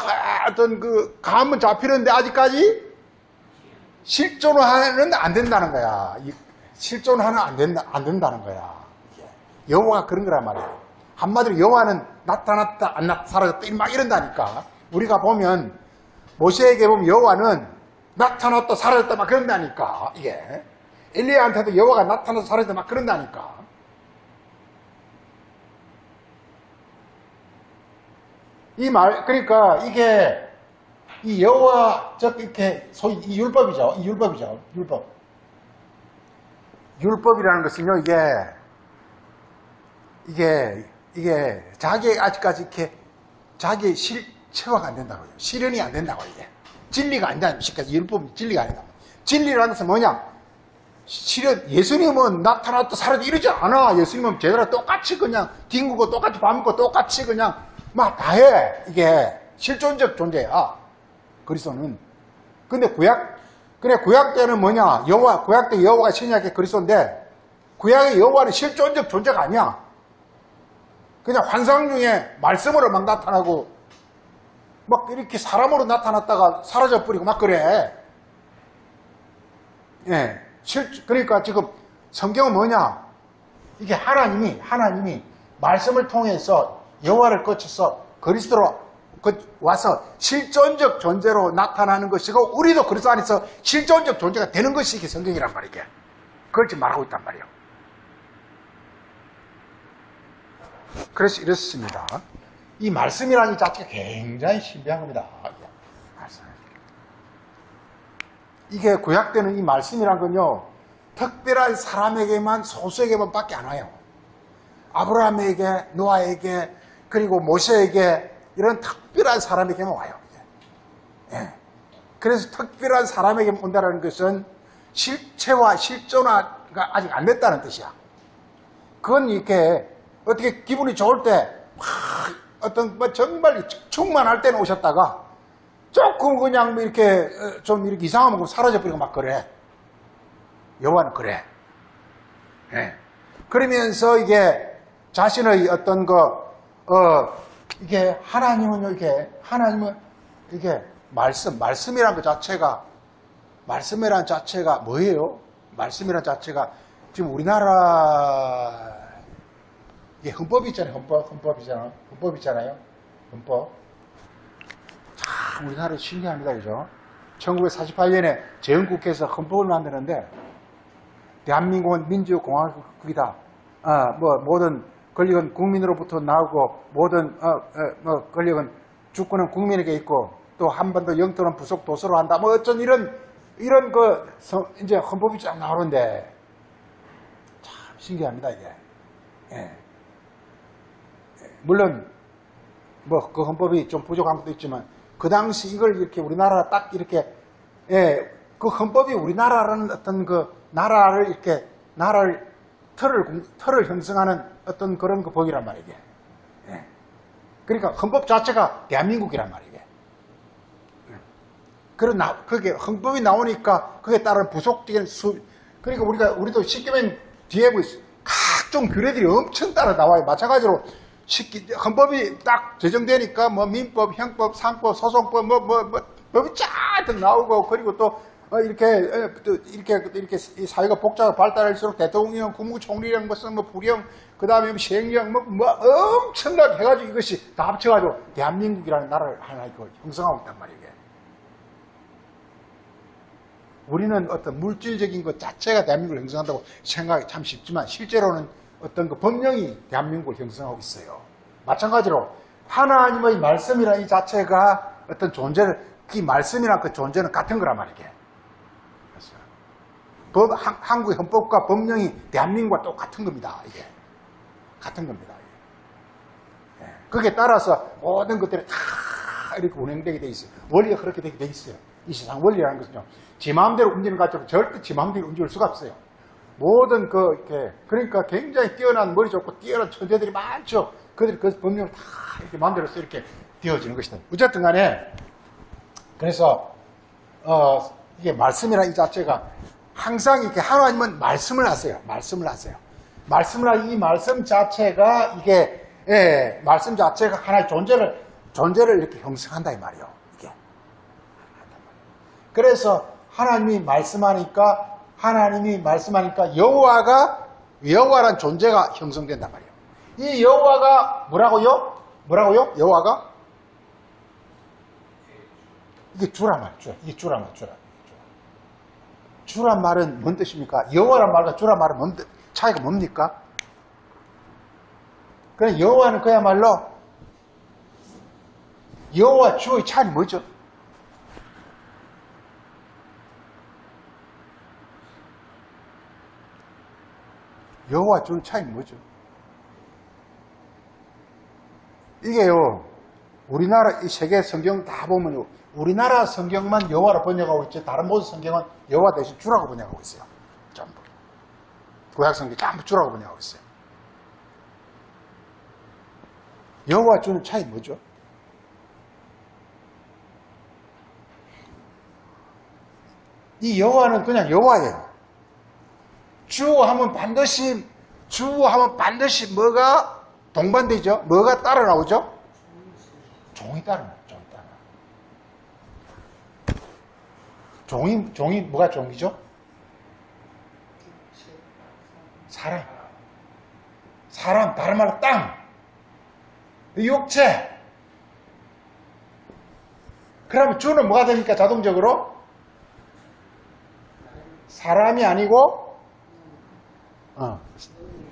S1: 어떤 그 감은 잡히는데 아직까지 실존화는 안 된다는 거야. 실존화는 안 된다는 거야. 여호와가 그런 거란 말이야. 한마디로 여호와는 나타났다, 사라졌다, 막 이런다니까. 우리가 보면, 모세에게 보면 여호와는 나타났다, 사라졌다, 막 그런다니까. 이게. 엘리야한테도 여호와가 나타났다, 사라졌다, 막 그런다니까. 그러니까 이게, 이 여호와, 이렇게, 소위 이 율법이죠. 율법이라는 것은요, 이게 자기의 아직까지 이렇게 자기의 실체화가 안 된다고요. 실현이 안 된다고요, 이게. 진리가 안 된다고. 율법은 진리가 아니다. 진리라는 것은 뭐냐? 예수님은 나타났다 사라져 이러지 않아. 예수님은 제대로 똑같이 그냥 뒹구고 똑같이 밥 먹고 똑같이 그냥 막 다 해. 이게 실존적 존재야. 그리스도는. 근데 구약 때는 뭐냐? 구약 때 여호와가 신약의 그리스도인데 구약의 여호와는 실존적 존재가 아니야. 그냥 환상 중에 말씀으로 막 나타나고 막 이렇게 사람으로 나타났다가 사라져버리고 막 그래. 예. 그러니까 지금 성경은 뭐냐? 이게 하나님이 말씀을 통해서 여호와를 거쳐서 그리스도로 와서 실존적 존재로 나타나는 것이고 우리도 그리스도 안에서 실존적 존재가 되는 것이 이게 성경이란 말이게. 그걸 지금 말하고 있단 말이에요. 그래서 이렇습니다. 이 말씀이라는 이 자체가 굉장히 신비한 겁니다. 말씀. 이게 구약 때는 이 말씀이란 건요, 특별한 사람에게만, 소수에게만 밖에 안 와요. 아브라함에게, 노아에게, 그리고 모세에게, 이런 특별한 사람에게만 와요. 예. 그래서 특별한 사람에게 온다는 것은 실체와 실존화가 아직 안 됐다는 뜻이야. 그건 이렇게 어떻게 기분이 좋을 때 어떤 뭐 정말 충만할 때는 오셨다가 조금 그냥 뭐 이렇게 좀 이렇게 이상하면 사라져버리고 막 그래. 여호와는 그래. 예. 그러면서 이게 자신의 어떤 이게 하나님은요, 이게 말씀이란 것 자체가, 말씀이란 자체가 뭐예요? 말씀이란 자체가 지금 우리나라 이게 헌법이 있잖아요. 헌법 있잖아요. 헌법. 참 우리나라 신기합니다. 그죠? 1948년에 재헌국회에서 헌법을 만드는데 대한민국은 민주공화국이다. 모든 권력은 국민으로부터 나오고 모든 권력은 주권은 국민에게 있고 또 한반도 영토는 부속 도서로 한다. 뭐 어쩐 이런 이제 헌법이 쫙 나오는데 참 신기합니다 이게. 예. 물론 뭐 그 헌법이 좀 부족한 것도 있지만 그 당시 이걸 이렇게 우리나라 딱 이렇게 그 헌법이 우리나라라는 어떤 그 나라를 이렇게 틀을 형성하는 어떤 그런 그 법이란 말이에요. 예. 그러니까 헌법 자체가 대한민국이란 말이에요. 그게 헌법이 나오니까 그게 따른 부속적인 그러니까 우리도 십계명 뒤에 각종 규례들이 엄청 따라 나와요. 마찬가지로 헌법이 딱 제정되니까 뭐 민법, 형법, 상법, 소송법 법이 쫙 나오고 그리고 또 이렇게 사회가 복잡하고 발달할수록 대통령, 국무총리령, 무슨 뭐 부령, 그 다음에 시행령, 뭐 엄청나게 해가지고 이것이 다 합쳐가지고 대한민국이라는 나라를 하나 형성하고 있단 말이에요. 우리는 어떤 물질적인 것 자체가 대한민국을 형성한다고 생각하기 참 쉽지만 실제로는 어떤 그 법령이 대한민국을 형성하고 있어요. 마찬가지로 하나님의 말씀이라는 이 자체가 어떤 존재를, 그 말씀이란 그 존재는 같은 거란 말이에요. 한국의 헌법과 법령이 대한민국과 똑같은 겁니다. 이게 같은 겁니다. 예. 거기에 따라서 모든 것들이 다 이렇게 운행되게 돼 있어요. 원리가 그렇게 되게 돼 있어요. 이 세상 원리라는 것은요, 지 마음대로 움직이는 것처럼 절대 지 마음대로 움직일 수가 없어요. 모든 그러니까 굉장히 뛰어난 머리 좋고 뛰어난 천재들이 많죠. 그들이 그 법령을 다 이렇게 마음대로 이렇게 되어지는 것이다. 어쨌든 간에 그래서 이게 말씀이라는 이 자체가 항상 이렇게 하나님은 말씀을 하세요. 이 말씀 자체가 이게 말씀 자체가 하나의 존재를 이렇게 형성한다 이 말이에요. 이게. 그래서 하나님이 말씀하니까 여호와란 존재가 형성된단 말이에요. 이 여호와가 뭐라고요? 여호와가 이게 주란 말이에요. 이게 주란 말이에요. 주란 말은 뭔 뜻입니까? 여호와란 말과 주란 말은 차이가 뭡니까? 그래 여호와는 그야말로 여호와 주의 차이는 뭐죠? 여호와 주의 차이는 뭐죠? 이게요, 우리나라 이 세계 성경 다 보면요, 우리나라 성경만 여호와로 번역하고 있지 다른 모든 성경은 여호와 대신 주라고 번역하고 있어요. 전부. 구약 성경 전부 주라고 번역하고 있어요. 여호와 주는 차이 뭐죠? 이 여호와는 그냥 여호와예요. 주 하면 반드시 뭐가 동반되죠? 뭐가 따라 나오죠? 종이 따라 나오죠. 종이 뭐가 종이죠? 사람, 다른 말로 땅, 육체. 그러면 주는 뭐가 됩니까? 자동적으로? 사람이 아니고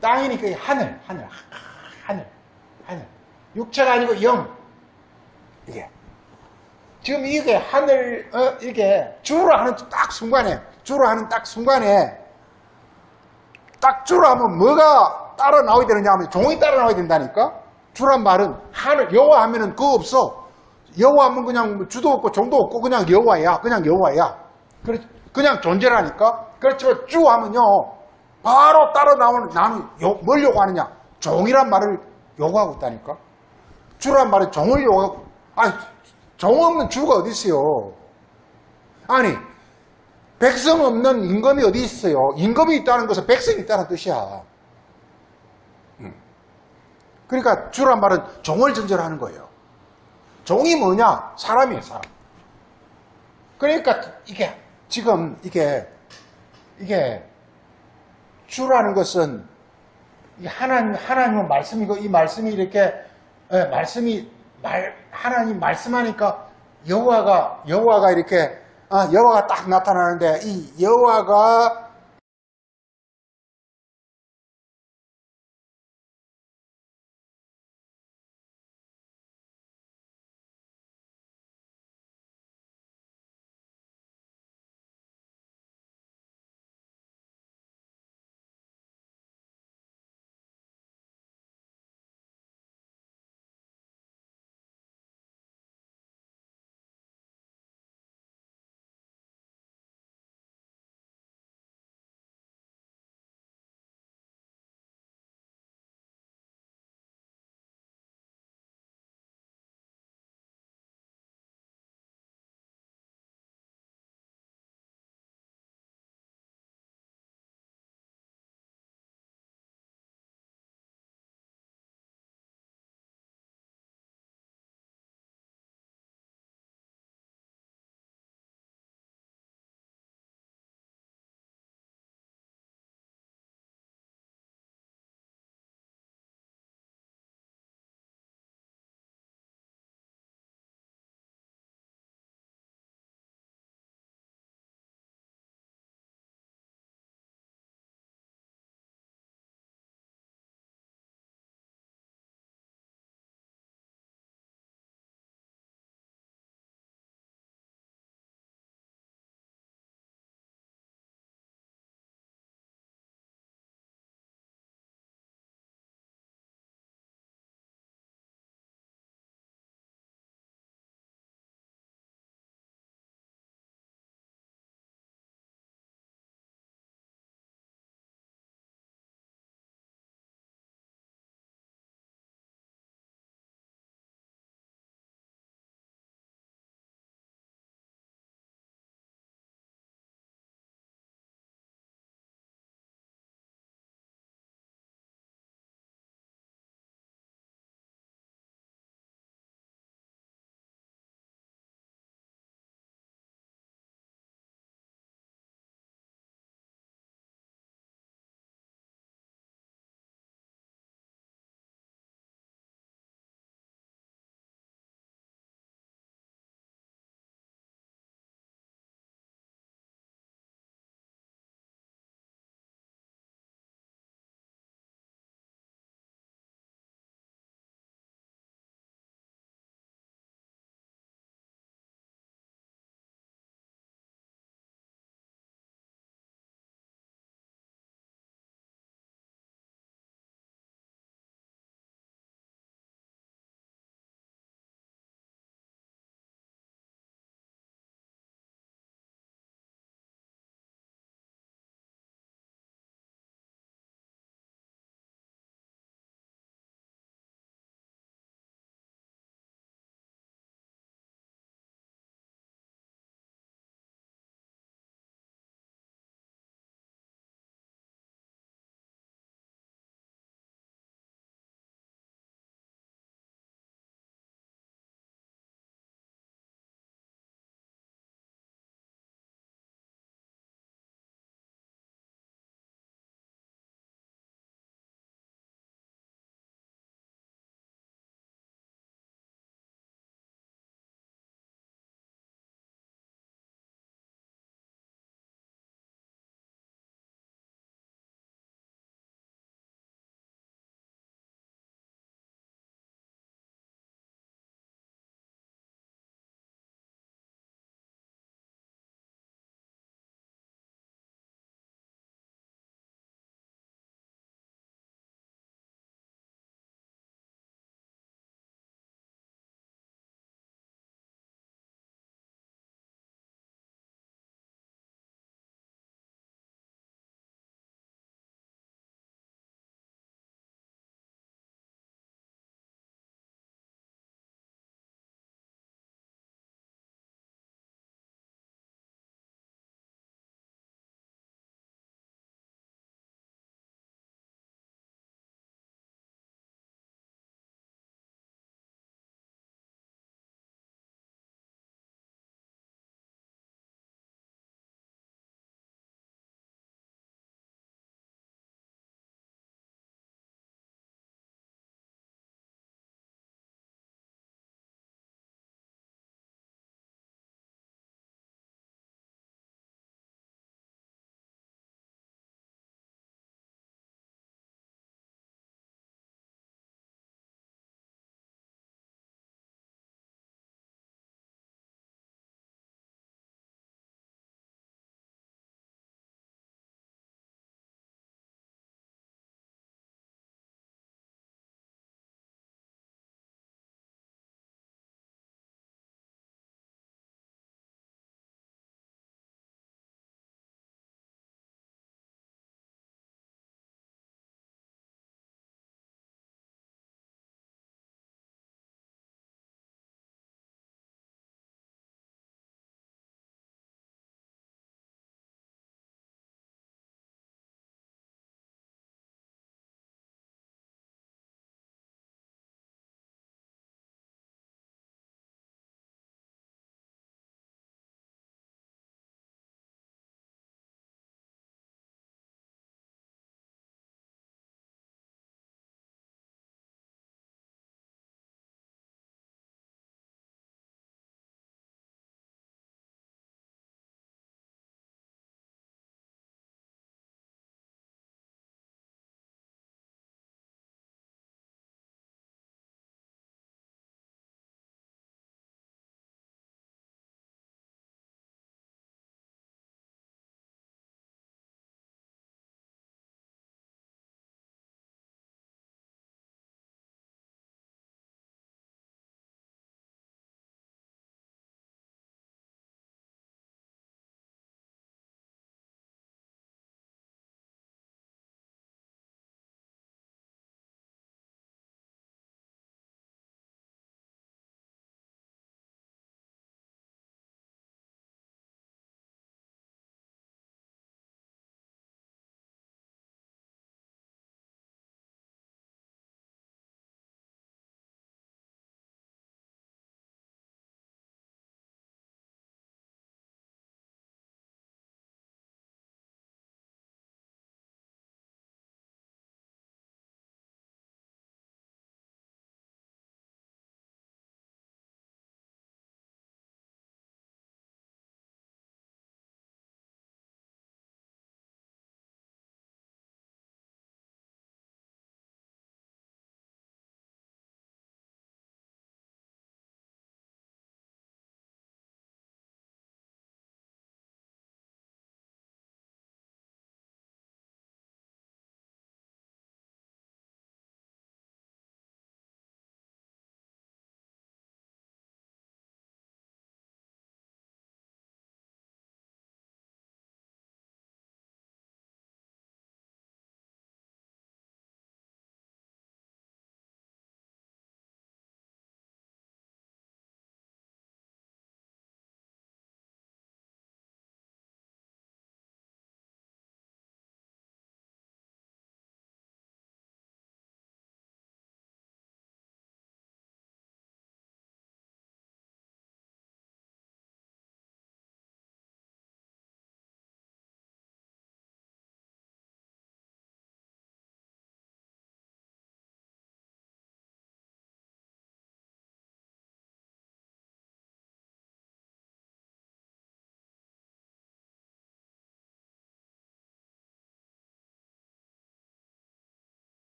S1: 땅이니까 하늘. 육체가 아니고 영. 이게. 지금 이게 하늘, 이게 주로 하는 딱 순간에, 딱 주로 하면 뭐가 따라 나오게 되느냐 하면 종이 따라 나오게 된다니까? 주란 말은 하늘, 여호와 하면은 그거 없어. 여호와 하면 그냥 주도 없고 종도 없고 그냥 여호와야. 그냥 존재라니까? 그렇지만 주 하면요. 바로 따라 나오는, 나는 뭘 요구하느냐? 종이란 말을 요구하고 있다니까? 주란 말은 종을 요구하고, 아니, 종 없는 주가 어디 있어요? 아니, 백성 없는 임금이 어디 있어요? 임금이 있다는 것은 백성이 있다는 뜻이야. 그러니까 주란 말은 종을 전제하는 거예요. 종이 뭐냐? 사람이에요, 사람. 그러니까 이게 지금 이게 주라는 것은 하나님의 말씀이고 이 말씀이 이렇게 하나님 말씀하니까 여호와가 이렇게 여호와가 딱 나타나는데 이 여호와가